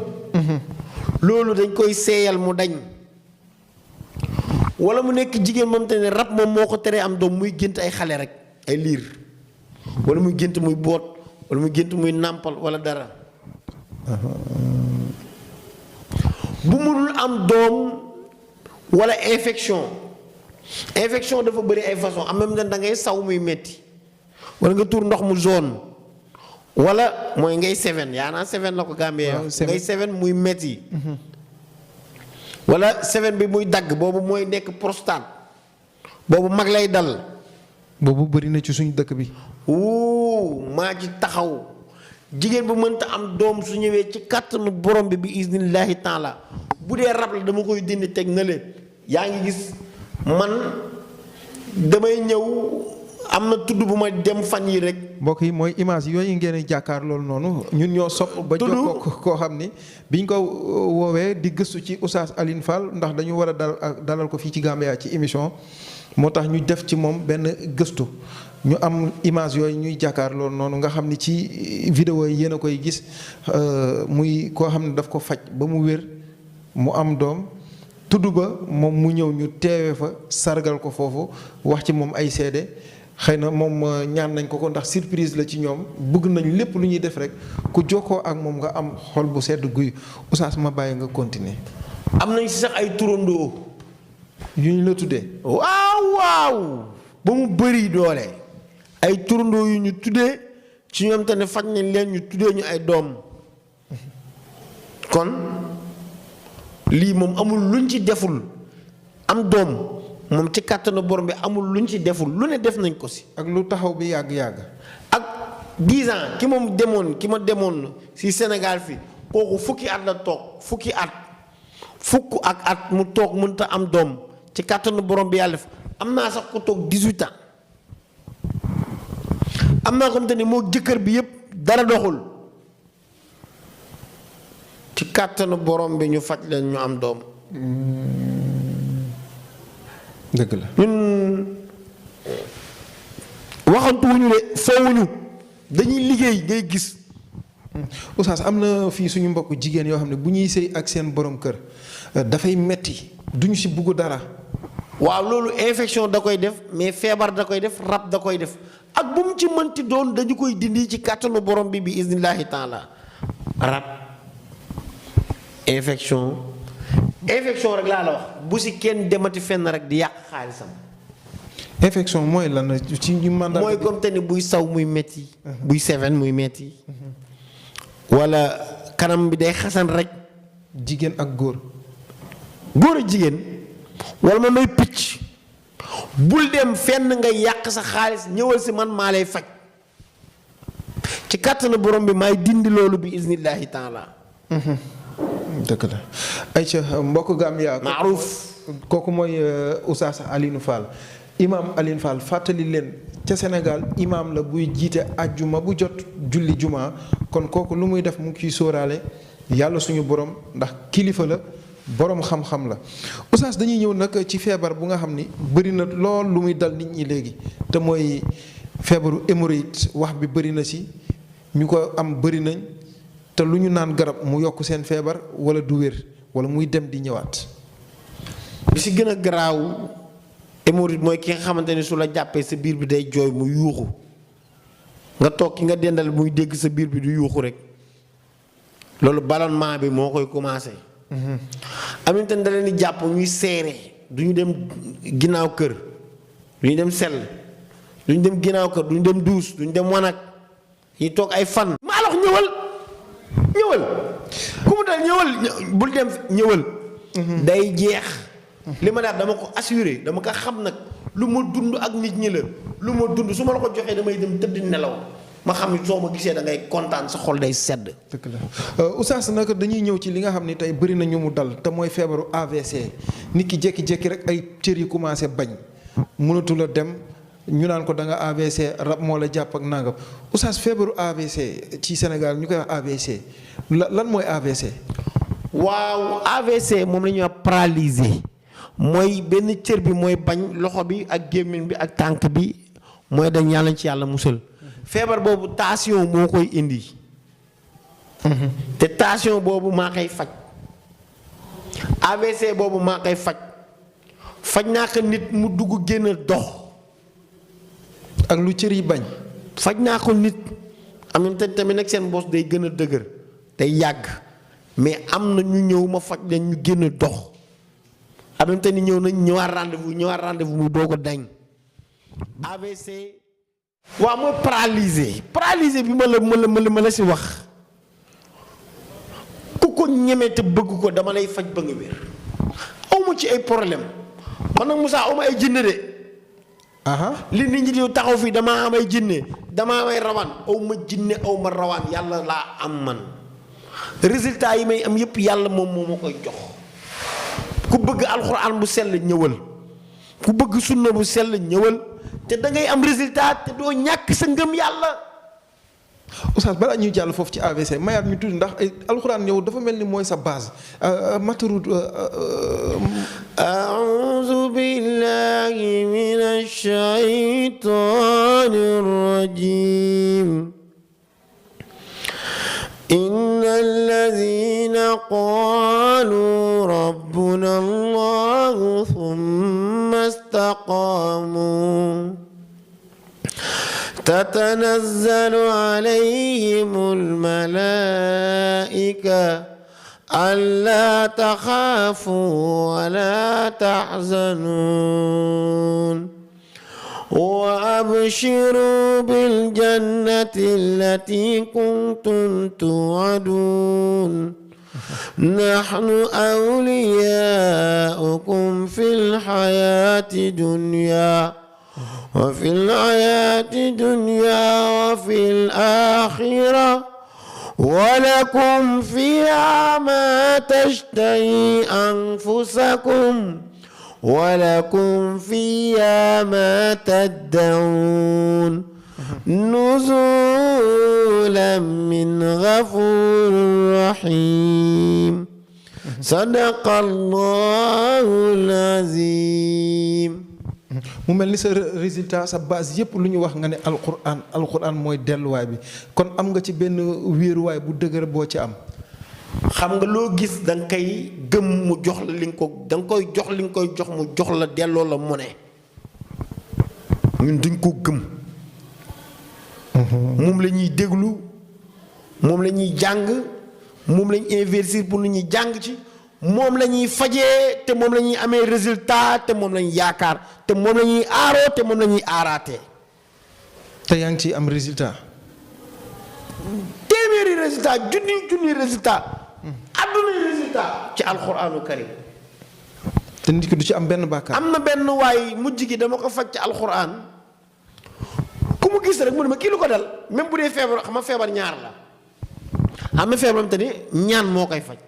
loolu dañ koy seeyal mu dañ. wala mu nekk jigéen moom te ne rab moom moo ko teree am doom muy gént ay xale rek ay liir wala muy gént muy boot wala muy gént muy nàmpal wala dara. bu mënul am doom wala infection dafa bëri ay façon en même temps da ngay saw muy metti wala nga tuur ndox mu jaune wala mooy ngay seven yaa naa seven la ko Gambie ngay seven muy metti wala seven bi muy dagg boobu mooy nekk prostate boobu mag lay dal. boobu bëri na ci suñu dëkk bi. maa ci taxaw jigéen bu mënta am doom su ñëwee ci kàttanu borom bi iznillahi taala bu dee rab la dama koy dindi teg na leen yaa ngi gis man damay ñëw am na tudd bu ma dem fan yi rek. mbokk yi mooy image yooyu ngeen di jàkkaar loolu noonu ñun ñoo sopp ba jokkoo koo xam ni biñ ko woowee di gëstu ci Oustaz Alioune Fall ndax dañu war a dalal ko fii ci Gambia ci émission moo tax ñu def ci moom benn gëstu ñu am image yooyu ñuy jàkkaar loolu noonu nga xam ni ci vidéo yi yéen a koy gis muy koo xam ne daf ko faj ba mu wér mu am doom tudd ba moom mu ñëw ñu teewe fa sargal ko foofu wax ci moom ay seede xëy na moom ñaan nañ ko ndax surprise la ci ñoom bëgg nañ lépp lu ñuy def rek ku jokkoo ak moom nga am xol bu sedd guy Oustaz ma bàyyi nga continuer. am nañ si sax ay turandoo yu ñu la tuddee. waaw ba mu bëri doole ay turandoo yu ñu tuddee ci ñoom te ne faj nañ leen ñu tuddee ñu ay doom kon lii moom amul luñ ci deful am doom. moom ci kàttanu borom bi amul luñ ci deful lu ne def nañ ko si. ak lu taxaw bi yàgg-yàgg. ak 10 ans ki ma demoon si Sénégal fi kooku fukki at la toog fukk ak at mu toog mënta am doom ci kàttanu borom bi yàlla def am naa sax ko toog 18 ans am naa xam te ne moo jëkkër bi yépp dara doxul ci kàttanu borom bi ñu faj leen ñu am doom. dëgg la ñun waxantuwuñu de foowuñu dañuy liggéey ngay gis Oustaz am na fii suñu mbokk jigéen yoo xam ne bu ñuy sëy ak seen borom kër dafay metti duñu si bugg dara. waaw loolu infection da koy def mais feebar da koy def rab da koy def ak bu mu ci mënti doon dañu koy dindi ci kàttanu borom bi iznillahi taala. rab infection rek laa la wax bu si kenn demati fenn rek di yàq xaalisam. infection mooy lan ci ñu mandat mooy comme te ni buy saw muy metti buy seven muy metti wala kanam bi day xasan rek. jigéen ak góor. góor ak jigéen wala ma may picc bul dem fenn nga yàq sa xaalis ñëwal si man maa lay faj ci kàttanu borom bi maay dindi loolu bi iznillahi taala. dëgg la ayca mbokk Gambia. maaruf kooku mooy Oustaz Alioune Fall imaam Alioune Fall fàttali leen ca Sénégal imaam la buy jiite ajjuma bu jot julli juma kon kooku lu muy def mu ngi ciy sóoraale yàlla suñu borom ndax kilifa la borom xam-xam la. Oustaz dañuy ñëw nag ci feebar bu nga xam ni bëri na lool lu muy dal nit ñi léegi te mooy feebaru hémorroïde wax bi bëri na si ñu ko am bëri nañ te lu ñu naan garab mu yokk seen feebar wala du wér wala muy dem di ñëwaat. bi si gën a garaaw hémorroïde mooy ki nga xamante ni su la jàppee sa biir bi day jooy mu yuuxu nga toog ki nga dendal muy dégg sa biir bi du yuuxu rek loolu ballonnement bi moo koy commencé. am na da leen di jàpp ñuy seere du ñu dem ginnaaw kër du ñu dem sell du ñu dem ginnaaw kër du ñu dem duus du ñu dem wanag yi toog ay fan. maa la wax ñëwal ku mu dal ñëwal bul dem ñëwal. day jeex. li ma daal dama ko assuré dama ko xam nag lu ma dund ak nit ñi la lu ma dund su ma la ko joxee damay dem tëdd nelaw ma xam ni soo ma gisee da ngay kontaan sa xol day sedd. dëgg la Oustaz nag dañuy ñëw ci li nga xam ni tey bëri na ñu mu dal te mooy feebaru AVC nit ki jékki-jékki rek ay cër yi commencé bañ mënatu la dem ñu naan ko da nga AVC rab moo la jàpp ak nangam Oustaz feebaru AVC ci Sénégal ñu koy wax AVC lan mooy AVC. waaw AVC moom la ñuy wax paralysé mooy benn cër bi mooy bañ loxo bi ak gémmiñ bi ak tànk bi mooy dañ yàlla ci yàlla musal. feebar boobu tension moo koy indi. te tension boobu maa koy faj. AVC boobu maa koy faj naa ko nit mu dugg génn dox. ak lu cër yi bañ. faj naa ko nit am na tamit nag seen bos day gën a dëgër day yàgg mais am na ñu ñëw ma faj leen ñu génn dox. am na ni ñëw nañ ñëwaat rendez-vous mu doog a dañ. AVC. waaw mooy paralysé bi ma la si wax ku ko ñemee te bëgg ko dama lay faj ba nga wér awma ci ay problème man nag Moussa awma ay jinne de li nit ñi di taxaw fii damaa am ay jinne damaa am ay rawaan awma jinne awma rawaan yàlla laa am man résultat yi may am yépp yàlla moom moo ma koy jox ku bëgg alxuraan bu sell ñëwal ku bëgg sunna bu sell ñëwal te da ngay am résultat te doo ñàkk sa ngëm yàlla. Oustaz balaa ñuy jàll foofu ci AVC mayaat ñu tuuti ndax ay alxuraan yow dafa mel ni mooy sa base mataru. a'uuzu billaahi mina shaytaani rajiim. inna allaziina qaaluu rabbuna allaahu thumma istaqaamuu tatanazzalu alayhimul malaa'ika allaa taxaafuu wa laa taxzanuun wa abshiruu bil jannati allatii kuntum tu'aduun nahnu awliyaa'ukum fil hayaati dunyaa wa fil hayaati dunyaa wa fil aaxira wa lakum fiihaa maa tashtahii anfusakum wa lakum fiihaa maa tad'uun nuzulan min ghafuurin rahiim sadaqallaahul aziim. mu mel ni sa résultat sa base yépp lu ñu wax nga ne alquran mooy delluwaay bi kon am nga ci benn wéeruwaay bu dëgër boo ci am. xam nga loo gis da nga koy gëm mu jox la li nga ko da nga koy jox li nga koy jox mu jox la delloo la mu ne ñun dañ ko gëm. moom la ñuy déglu moom la ñuy jàng moom la ñuy investir pour nit ñi jàng ci moom la ñuy fajee te moom la ñuy amee résultat te moom la ñuy yaakaar te moom la ñuy aaroo te moom la ñuy aaraatee. te yaa ngi ciy am résultat. téeméeri résultat junni résultat. adduna résultat ci alxuraanu karim. te nit ki du ci am benn bàkkaar. am na benn waay mujj gi dama ko faj ci alxuraan ku mu gis rek mu ne ma kii lu ko dal même bu dee feebar xam nga feebar ñaar la am na feebar te ni ñaan moo koy faj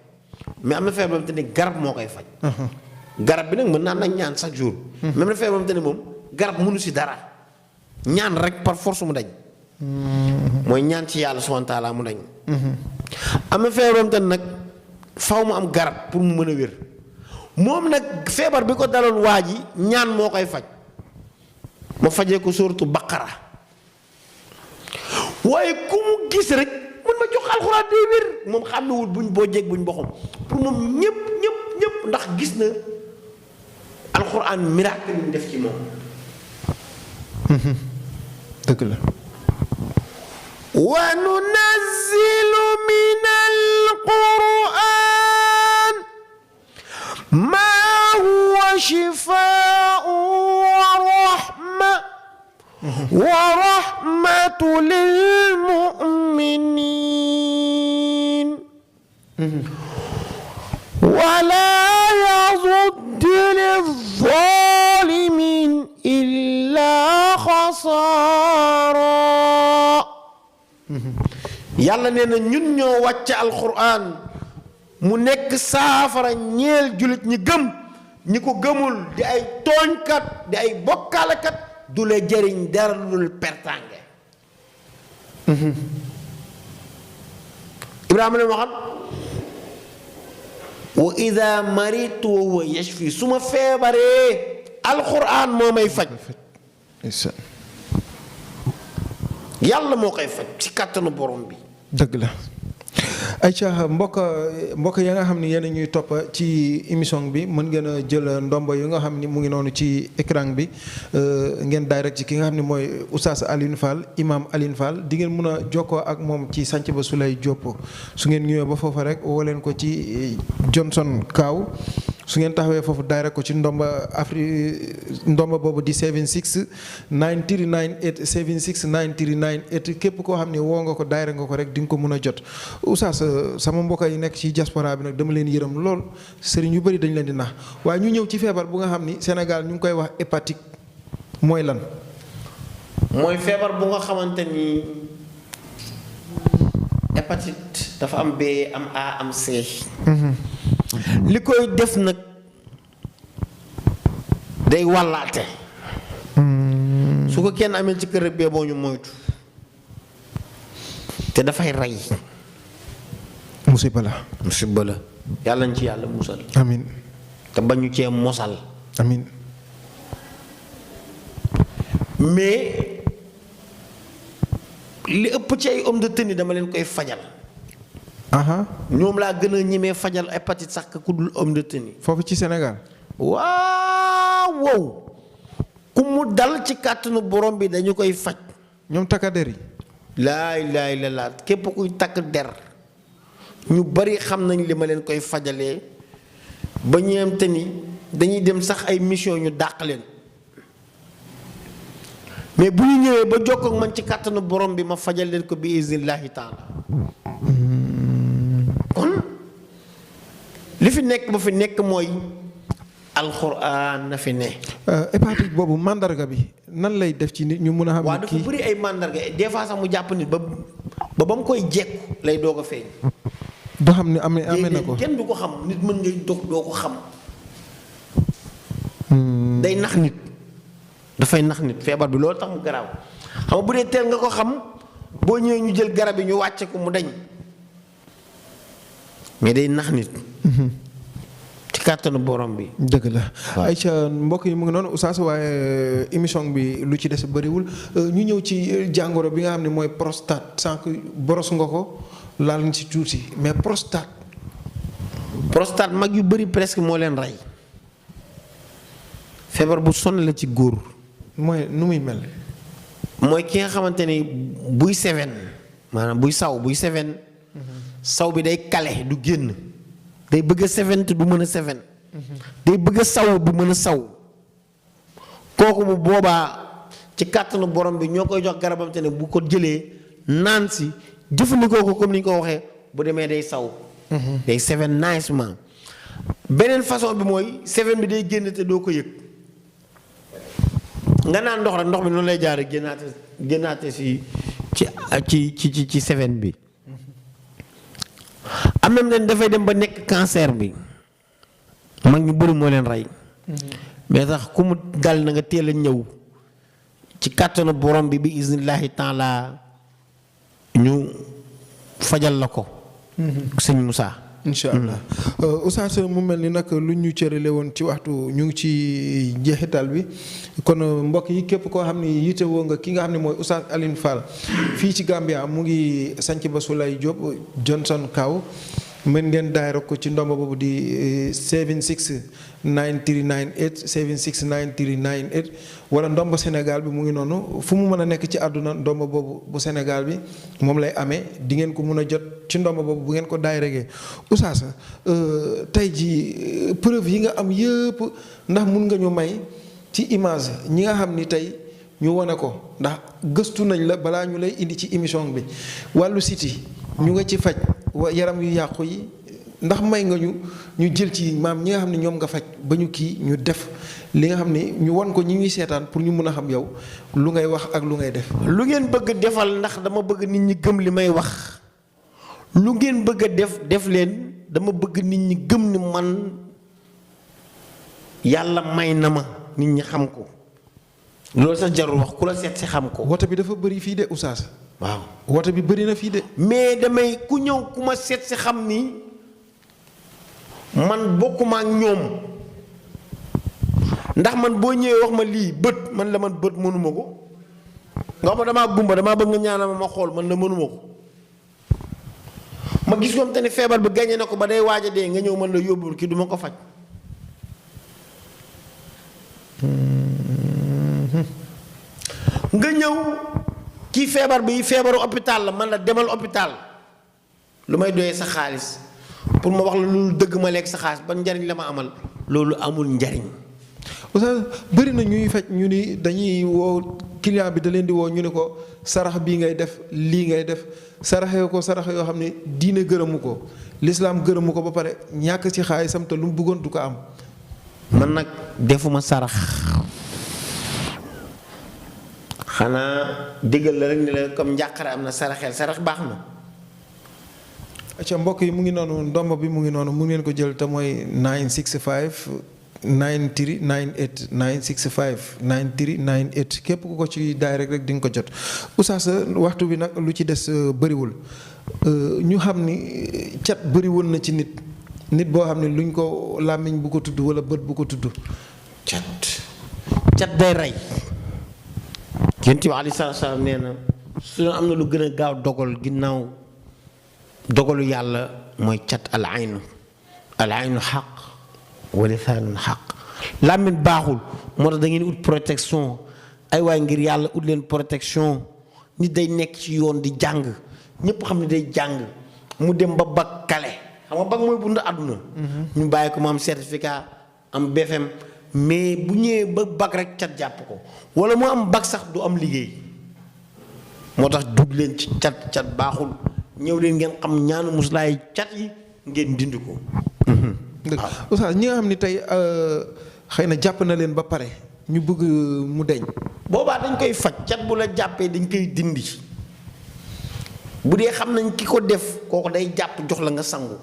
mais am na feebar te ni garab moo koy faj. garab bi nag mën naa nag ñaan chaque jour. même na feebar te ni moom garab mënu si dara ñaan rek par force mu dañ. mooy ñaan ci yàlla subhaanahu wa taala mu dañ. am na feebar te nag faw mu am garab pour mu mën a wér moom nag feebar bi ko daloon waa ji ñaan moo koy faj ma fajee ko suuratu baqara waaye ku mu gis rek mën ma jox alxuraan day wér moom xàmmewul buñ boo jeeg buñ boxam pour moom ñëpp ndax gis na alxuraan miracle ñu def ci moom. dëgg la. wa nunazzilu min alquran ma huwa shifaa'un wa rahmatun lil mu'minin wa laa yazuddu liz-zalimin illa xasaara. yàlla nee na ñun ñoo wàcce alquran mu nekk saafara ñeel jullit ñi gëm ñi ko gëmul di ay tooñkat di ay bokkaalekat du la jëriñ dara lu dul pertange. Ibrahima leen waxal wa ida maritu wa huwa yashfi su ma feebaree alquran moo may faj. yàlla moo koy faj ci kàttanu borom bi. dëgg la. ayca mbokk ya nga xam ni yéen a ñuy topp ci émission bi mën ngeen a jël ndombo yu nga xam ni mu ngi noonu ci écran bi ngeen direct ci ki nga xam ne mooy Oustaz Alioune Fall imam Alioune Fall di ngeen mën a jokkoo ak moom ci sànc ba Souley Diop su ngeen ñëwee ba foofa rek woo leen ko ci Johnson Kaaw su ngeen taxawee foofu direct ko ci ndomba ndomba boobu di 76 939 76 939 képp koo xam ne woo nga ko direct nga ko rek di nga ko mën a jot. Oustaz sama mbokk yi nekk ci diaspora bi nag dama leen yërëm lool sëriñ yu bëri dañ leen di nax waaye ñu ñëw ci feebar bu nga xam ni Sénégal ñu ngi koy wax hépatique mooy lan. mooy feebar bu nga xamante ni hépatite dafa am B am A am C. li koy def nag day wàllaate. su ko kenn amee ci kër rek bee boo ñu moytu te dafay rey. musiba la. musiba la yàlla nañ ci yàlla musal. amin te bañu cee mosal. amin mais li ëpp ci ay homme de tenue dama leen koy fajal. ñoom laa gën a ñemee fajal hépatite sax ku dul homme de tenue. foofu ci Sénégal. waaw wow ku mu dal ci kàttanu borom bi dañu koy faj. ñoom takka der yi. laay la laat képp kuy takk der ñu bari xam nañ li ma leen koy fajalee ba ñeem te ni dañuy dem sax ay mission ñu dàq leen mais bu ñu ñëwee ba jokkoo ak man ci kàttanu borom bi ma fajal leen ko bi iznillahi taala. kon li fi nekk ba fi nekk mooy alxuraan na fi ne. hépatite boobu mandarga bi nan lay def ci nit ñu mën a xam. waaw dafa bëri ay mandarga des fois sax mu jàpp nit ba mu koy jekku lay doog a feeñ. doo xam ne amee na ko kenn du ko xam nit mën ngay dox doo ko xam. day nax nit dafay nax nit feebar bi loolu tax mu garaaw xam nga bu dee teel nga ko xam boo ñëwee ñu jël garab yi ñu wàcce ko mu dañ mais day nax nit. ci kàttanu borom bi. dëgg la waaw. Aïcha mbokk yi mu ngi noonu Oustaz waaye émission bi lu ci des bëriwul ñu ñëw ci jàngoro bi nga xam ne mooy prostate sànq boros nga ko laal nga ci tuuti mais prostate. prostate mag yu bëri presque moo leen rey feebar bu sonn la ci góor. mooy nu muy mel. mooy ki nga xamante ni buy seven maanaam buy seven saw bi day kale du génn day bëgg a seven te du mën a seven day bëgg a saw du mën a saw kooku bu boobaa ci kàttanu borom bi ñoo koy jox garabam te ne bu ko jëlee naan si jëfandikoo ko comme ni ñu ko waxee bu demee day saw day seven nicement beneen façon bi mooy seven bi day génn te doo ko yëg nga naan ndox rek ndox bi noonu lay jaar génnaate si ci seven bi am na leen dafay dem ba nekk cancer bi mag ñu bëri moo leen rey mais tax ku mu dal na nga teel a ñëw ci kàttanu borom bi iznillahi taala ñu fajal la ko sëñ Moussa. incha allah Oustaz mu mel ni nag lu ñu cërale woon ci waxtu ñu ngi ci jeexital bi kon mbokk yi képp koo xam ni yitte woo nga ki nga xam ne mooy Oustaz Alioune Fall fii ci Gambia mu ngi sanc ba Soulay Diop Johnson Kaw mën ngeen daayira ko ci ndomba boobu di 7693998 7693998 wala ndomba Sénégal bi mu ngi noonu fu mu mën a nekk ci àdduna ndomba boobu bu Sénégal bi moom lay amee di ngeen ko mun a jot ci ndomba boobu bu ngeen ko daayiragee Oustaz tey ji preuve yi nga am yëpp ndax mun nga ñu may ci image ñi nga xam ni tey ñu wane ko ndax gëstu nañ la balaa ñu lay indi ci émission bi wàllu siti ñu nga ci faj yaram yu yàqu yi ndax may nga ñu jël ci maam ñi nga xam ne ñoom nga faj ba ñu kii ñu def li nga xam ne ñu wan ko ñi ñuy seetaan pour ñu mun a xam yow lu ngay wax ak lu ngay def. lu ngeen bëgg defal ndax dama bëgg nit ñi gëm li may wax lu ngeen bëgg a def leen dama bëgg nit ñi gëm ni man yàlla may na ma nit ñi xam ko loolu sax jarul wax ku la seet si xam ko. woto bi dafa bëri fii de Oustaz. waaw woto bi bëri na fii de. mais damay ku ñëw ku ma seet si xam ni man bokkuma ak ñoom ndax man boo ñëwee wax ma lii bët man la man bët mënuma ko nga xam ma damaa gumba damaa bëgg nga ñaanal ma xool man la mënuma ko ma gis ñoom te ne feebar bi gañe na ko ba day waaj a dee nga ñëw man la yóbbul kii duma ko faj nga ñëw kii feebar bi feebaru hôpital la man la demal hôpital lu may doyee sa xaalis pour ma wax la loolu dëgg ma lekk sa xaalis ban njariñ la ma amal loolu amul njariñ. Oustaz bëri na ñuy faj ñu ni dañuy woo client bi da leen di woo ñu ne ko sarax bii ngay def lii ngay def saraxee ko sarax yoo xam ne diine gërëmu ko lislaam gërëmu ko ba pare ñàkk ci xaalisam te lu mu bëggoon du ko am. man nag defuma sarax xanaa déggal la rek ni la comme njàqare am na saraxeel sarax baax na. acca mbokk yi mu ngi noonu ndomba bi mu ngi noonu mu ngeen ko jël te mooy 965 9398 965 9398 képp ku ko ci daay rek di nga ko jot Oustaz waxtu bi nag lu ci des bëriwul ñu xam ni cat bëriwoon na ci nit boo xam ne luñ ko làmmiñ bu ko tudd wala bët bu ko tudd. cat day rey. Yonent bi aleyhi salaatu wa salaam nee na su doon am na lu gën a gaaw dogal ginnaaw dogalu yàlla mooy cat al aynu xaq wa lisaanun xaq làmmiñ baaxul moo tax da ngeen ut protection ay waay ngir yàlla ut leen protection nit day nekk ci yoon di jàng ñépp xam ne day jàng mu dem ba bac kale xam nga bac mooy bund àdduna ñu bàyyi ko mu am certificat am BFM mais bu ñëwee ba bac rek cat jàpp ko wala mu am bac sax du am liggéey moo tax dugg leen ci cat baaxul ñëw leen ngeen xam ñaanu muslaay cat yi ngeen dindi ko. Oustaz ñi nga xam ni tey xëy na jàpp na leen ba pare ñu bëgg mu deñ boobaa dañ koy faj cat bu la jàppee dañ koy dindi bu dee xam nañ ki ko def kooku day jàpp jox la nga sangu.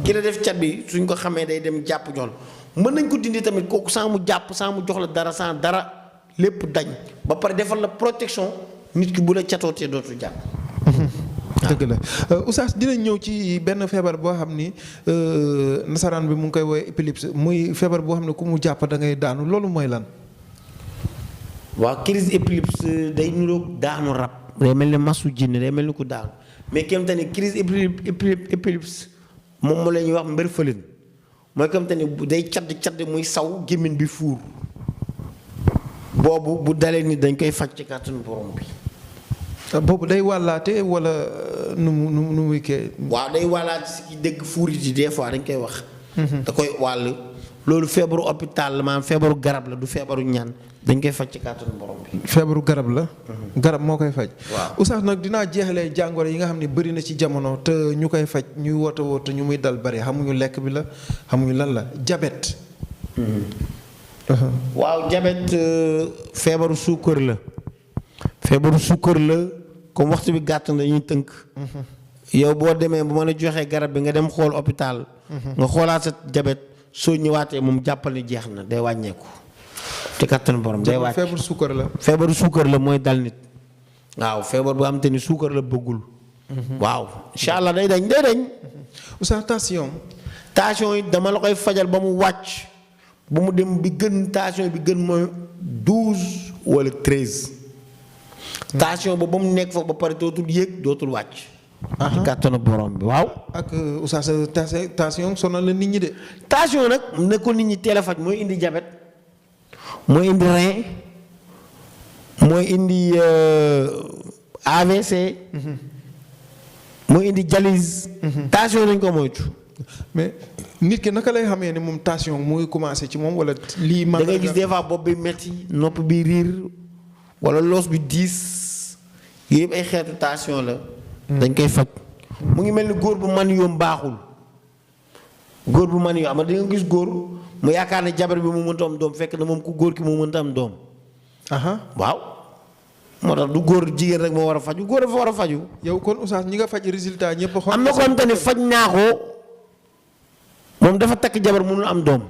ki la def cat bi suñ ko xamee day dem jàpp jox la mën nañ ko dindi tamit kooku sans mu jàpp sans mu jox la dara sans dara lépp dañ ba pare defal la protection nit ki bu la catootee dootu jàpp. dëgg la Oustaz dinañ ñëw ci benn feebar boo xam ni nasaraan bi mu ngi koy woowee épilepsie muy feebar boo xam ne ku mu jàpp da ngay daanu loolu mooy lan. waaw crise épilepsie day niroog daanu rab. day mel ni masu jinne day mel ni ku daanu mais kéem te ni crise épilepsie moom moo la ñuy wax mbër fëlin mooy kéem te ni day cadd muy saw gémmiñ bi fuur boobu bu dalee ni dañ koy faj ci kàttanu borom bi. boobu day wàllaate wala nu muy kee. waaw day wàllaate si ki dégg fuurit yi des fois dañ koy wax. da koy wàll loolu feebaru hôpital la maanaam feebaru garab la du feebaru ñaan dañ koy faj ci kàttanu borom bi. feebaru garab la. garab moo koy faj. waaw Oustaz nag dinaa jeexalee jàngoro yi nga xam ne bëri na ci jamono te ñu koy faj ñuy woote ñu muy dal bari xamuñu lekk bi la xamuñu lan la diabète. waaw diabète feebaru suukar la. feebaru suukar la comme waxtu bi gàtt na dañuy tënk. yow boo demee bu ma la joxee garab bi nga dem xool hôpital. nga xoolaat sa diabète soo ñëwaatee moom jàppal ni jeex na day wàññeeku. te kattanu borom day wàcc feebaru suukar la. feebaru suukar la mooy dal nit. waaw feebar bu am te ni suukar la bëggul. waaw incha allah day dañ. Oustaz tension. tension yi dama la koy fajal ba mu wàcc ba mu dem bi gën tension bi gën mooy 12 wala 13. tension ba mu nekk foofu ba pare dootul yéeg dootul wàcc. ci kàttanu borom bi waaw. ak Oustaz tension sonal la nit ñi de. tension nag nekkul nit ñi teel a faj mooy indi diabète mooy indi rein mooy indi AVC. mooy indi dialyse. tension nañ ko moytu. mais nit ki naka lay xamee ne moom tension mu ngi commencé ci moom wala lii. da ngay gis des fois bopp bi metti nopp bi riir wala loos bi diis yooyu yëpp ay xeetu tension la. dañ koy faj mu ngi mel ni góor bu man yoom baaxul. góor bu man yoo am da nga gis góor mu yaakaar ne jabar bi mu mënta am doom fekk na moom ku góor ki mu mënta am doom. waaw. moo tax du góor jigéen rek moo war a faju góor dafa war a faju. yow kon Oustaz ñi nga faj résultat ñëpp xool. am na ko am te ne faj naa ko moom dafa takk jabar mënul am doom.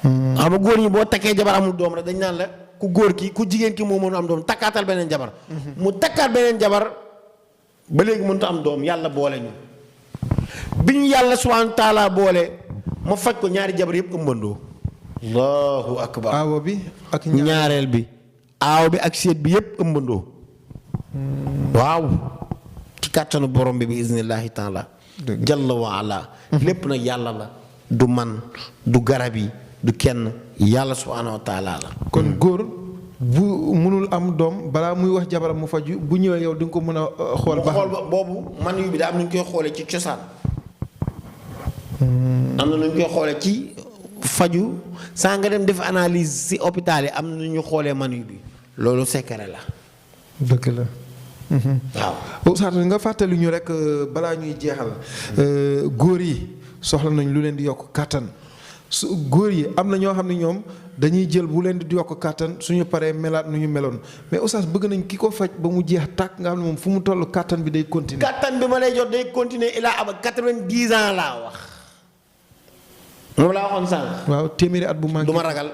xam nga góor ñi boo takkee jabar amul doom rek dañ naan la ku góor ki ku jigéen ki moo mënul am doom takkaatal beneen jabar. mu takkaat beneen jabar ba léegi mënut am doom yàlla boole ñu. bi ñu yàlla subhaanahu wa taala boole ma faj ko ñaari jabar yëpp ëmbandoo. allahu akbar. aawo bi ak ñaareel bi. aaw bi ak seet bi yëpp ëmbandoo. waaw. ci kàttanu borom bi iznillahi taala. jalla wa ala. lépp nag yàlla la. du man du garab yi du kenn yàlla subhaanahu wa taala la. kon góor bu mënul am doom balaa muy wax jabaram mu faju bu ñëwee yow di nga ko mën a xool. ba xool boobu man yu bi daa am nu ñu koy xoolee ci cosaan. am na nu ñu koy xoolee ci faju saa nga dem def analyse si hôpital yi am na nu ñu xoolee man yu bi loolu secret la. dëgg la. waaw. Oustaz nga fàttali ñu rek balaa ñuy jeexal góor yi soxla nañ lu leen di yokk kàttan su góor yi am na ñoo xam ne ñoom dañuy jël bu leen di yokk kàttan suñu paree melaat nu ñu meloon mais Oustaz bëgg nañ ki ko faj ba mu jeex tàkk nga xam ne moom fu mu toll kàttan bi day continuer. kàttan bi ma lay jot day continuer il a am 90 ans laa wax. moom laa waxoon sànq. waaw téeméeri at bu manqué. du ma ragal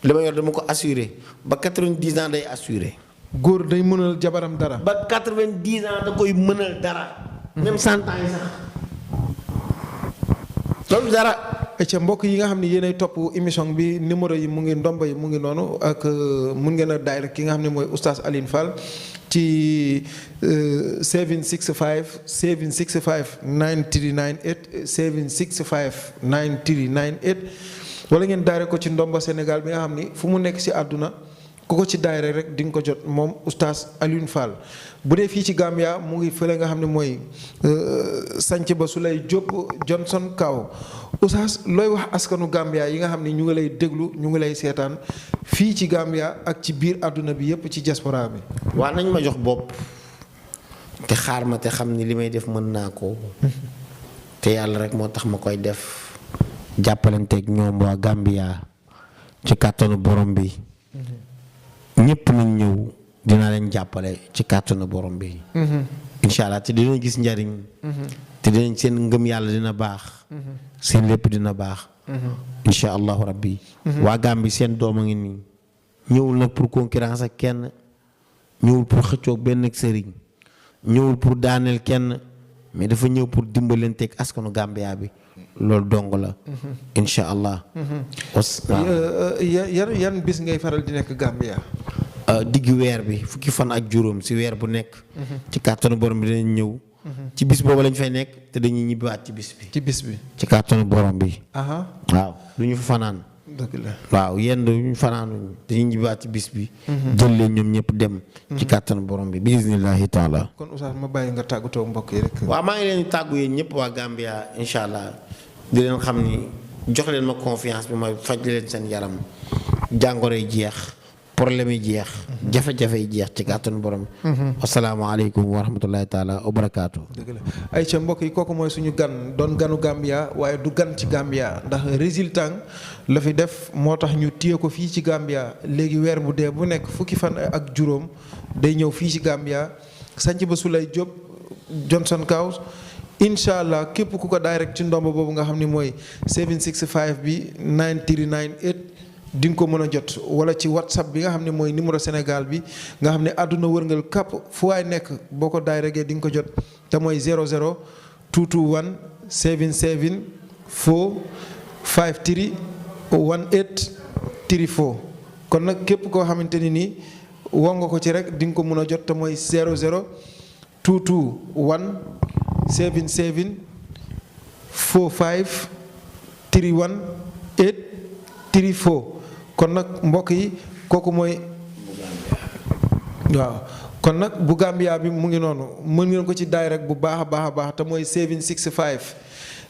li ma yor dama ko assuré ba 90 ans day assuré. góor day mënal jabaram dara. ba 90 ans da koy mënal dara. même 100 ans yi sax. loolu dara. ca mbokk yi nga xam ne yéenay topp émission bi numéro yi mu ngi ndomba yi mu ngi noonu ak mun ngeen a daay rek ki nga xam ne mooy Oustaz Alioune Fall ci 765 765 9398 765 9398 wala ngeen daare ko ci ndomba Sénégal bi nga xam ni fu mu nekk ci àdduna ku ko ci daayre rek di nga ko jot moom Oustaz Alioune Fall bu dee fii ci Gambia mu ngi fële nga xam ne mooy sanc ba su lay Diop Johnson Kaw Oustaz looy wax askanu Gambia yi nga xam ne ñu ngi lay déglu ñu ngi lay seetaan fii ci Gambia ak ci biir àdduna bi yépp ci diaspora bi. waa nañ ma jox bopp te xaar ma te xam ni li may def mën naa ko te yàlla rek moo tax ma koy def jàppalanteeg ñoom waa Gambia ci kàttanu borom bi. ñëpp nañ ñëw dinaa leen jàppale ci kàttanu borom bi. incha allah te dinañ gis njariñ. te dinañ seen ngëm yàlla dina baax. seen lépp dina baax. incha allahu rabbi. waa Gambie seen doom a ngi nii. ñëwul nag pour concurrence ak kenn ñëwul pour xëccoog benn sëriñ ñëwul pour daaneel kenn mais dafa ñëw pour dimbalanteeg askanu Gambia bi loolu dong la. incha allah. yan bis ngay faral di nekk Gambia. diggu weer bi fukki fan ak juróom si weer bu nekk. ci kàttanu borom bi dinañ ñëw. ci bis boobu lañ fay nekk te dañuy ñibbiwaat ci bis bi. ci bis bi ci kàttanu borom bi. waaw du ñu fa fanaan. dëgg la waaw yenn du ñu fanaanuñ dañuy ñibbiwaat ci bis bi. jël leen ñoom ñëpp dem. ci kàttanu borom bi bismillahi taala. kon Oustaz ma bàyyi nga tàggatoo mbokk yi rek. waaw maa ngi leen di tàggu yéen ñëpp waa Gambia incha allah di leen xam ni jox leen ma confiance bi ma faj leen seen yaram jàngoro yi jeex. problème yi jeex. jafe-jafe yi jeex ci kàttanu borom. asalaamaaleykum wa rahmatullahi taala wa barakaatu. dëgg la ay ca mbokk yi kooku mooy suñu gan doon ganu Gambia waaye du gan ci Gambia ndax résultat la fi def moo tax ñu téye ko fii ci Gambia léegi weer bu dee bu nekk fukki fan ak juróom day ñëw fii ci Gambia sanc ba Souley Diop Johnson House incha allah képp ku ko direct ci ndomb boobu nga xam ni mooy 765 bi 9398. di nga ko mën a jot wala ci whatsapp bi nga xam ne mooy numéro Sénégal bi nga xam ne àdduna wërngal kàpp fu waay nekk boo ko daay regee di nga ko jot te mooy 00 221 77 4 53 18 34 kon nag képp koo xamante ni nii woo nga ko ci rek di nga ko mën a jot te mooy 00 221 77 45 31 8 34 kon nag mbokk yi kooku mooy waaw kon nag bu Gambia bi mu ngi noonu mën ngeen ko ci direct bu baax a baax a baax te mooy 765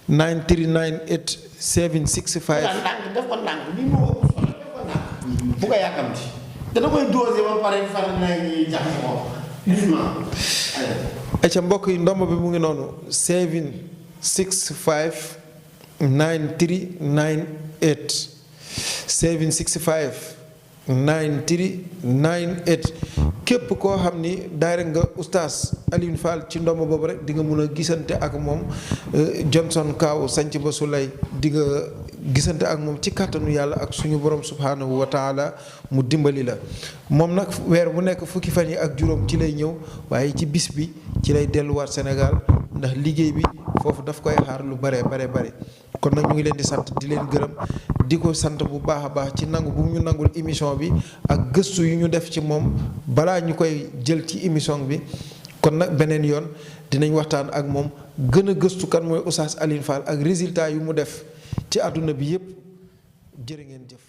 9398 765. ndànk def ko ndànk bi moo ëpp solo def ko ndànk bu ko yàkkamti dana koy dosé ba pare faral na ñuy jax ko doucement. ayca mbokk yi ndomb bi mu ngi noonu 765 9398 765 9398 képp koo xam ni daayira nga oustaz Alioune Fall ci ndomb boobu rek di nga mun a gisante ak moom Johnson Kaaw sanc ba Souley di nga gisante ak moom ci kàttanu yàlla ak suñu borom subhanahu wa taala mu dimbali la moom nag weer bu nekk fukki fan yi ak juróom ci lay ñëw waaye ci bis bi ci lay delluwaat Sénégal ndax liggéey bi foofu daf koy xaar lu bare kon nag ñu ngi leen di sant di leen gërëm di ko sant bu baax a baax ci nangu bu ñu nangul émission bi ak gëstu yu ñu def ci moom balaa ñu koy jël ci émission bi kon nag beneen yoon dinañ waxtaan ak moom gën a gëstu kan mooy Oustaz Alioune Fall ak résultat yu mu def ci àdduna bi yépp jërë ngeen jëf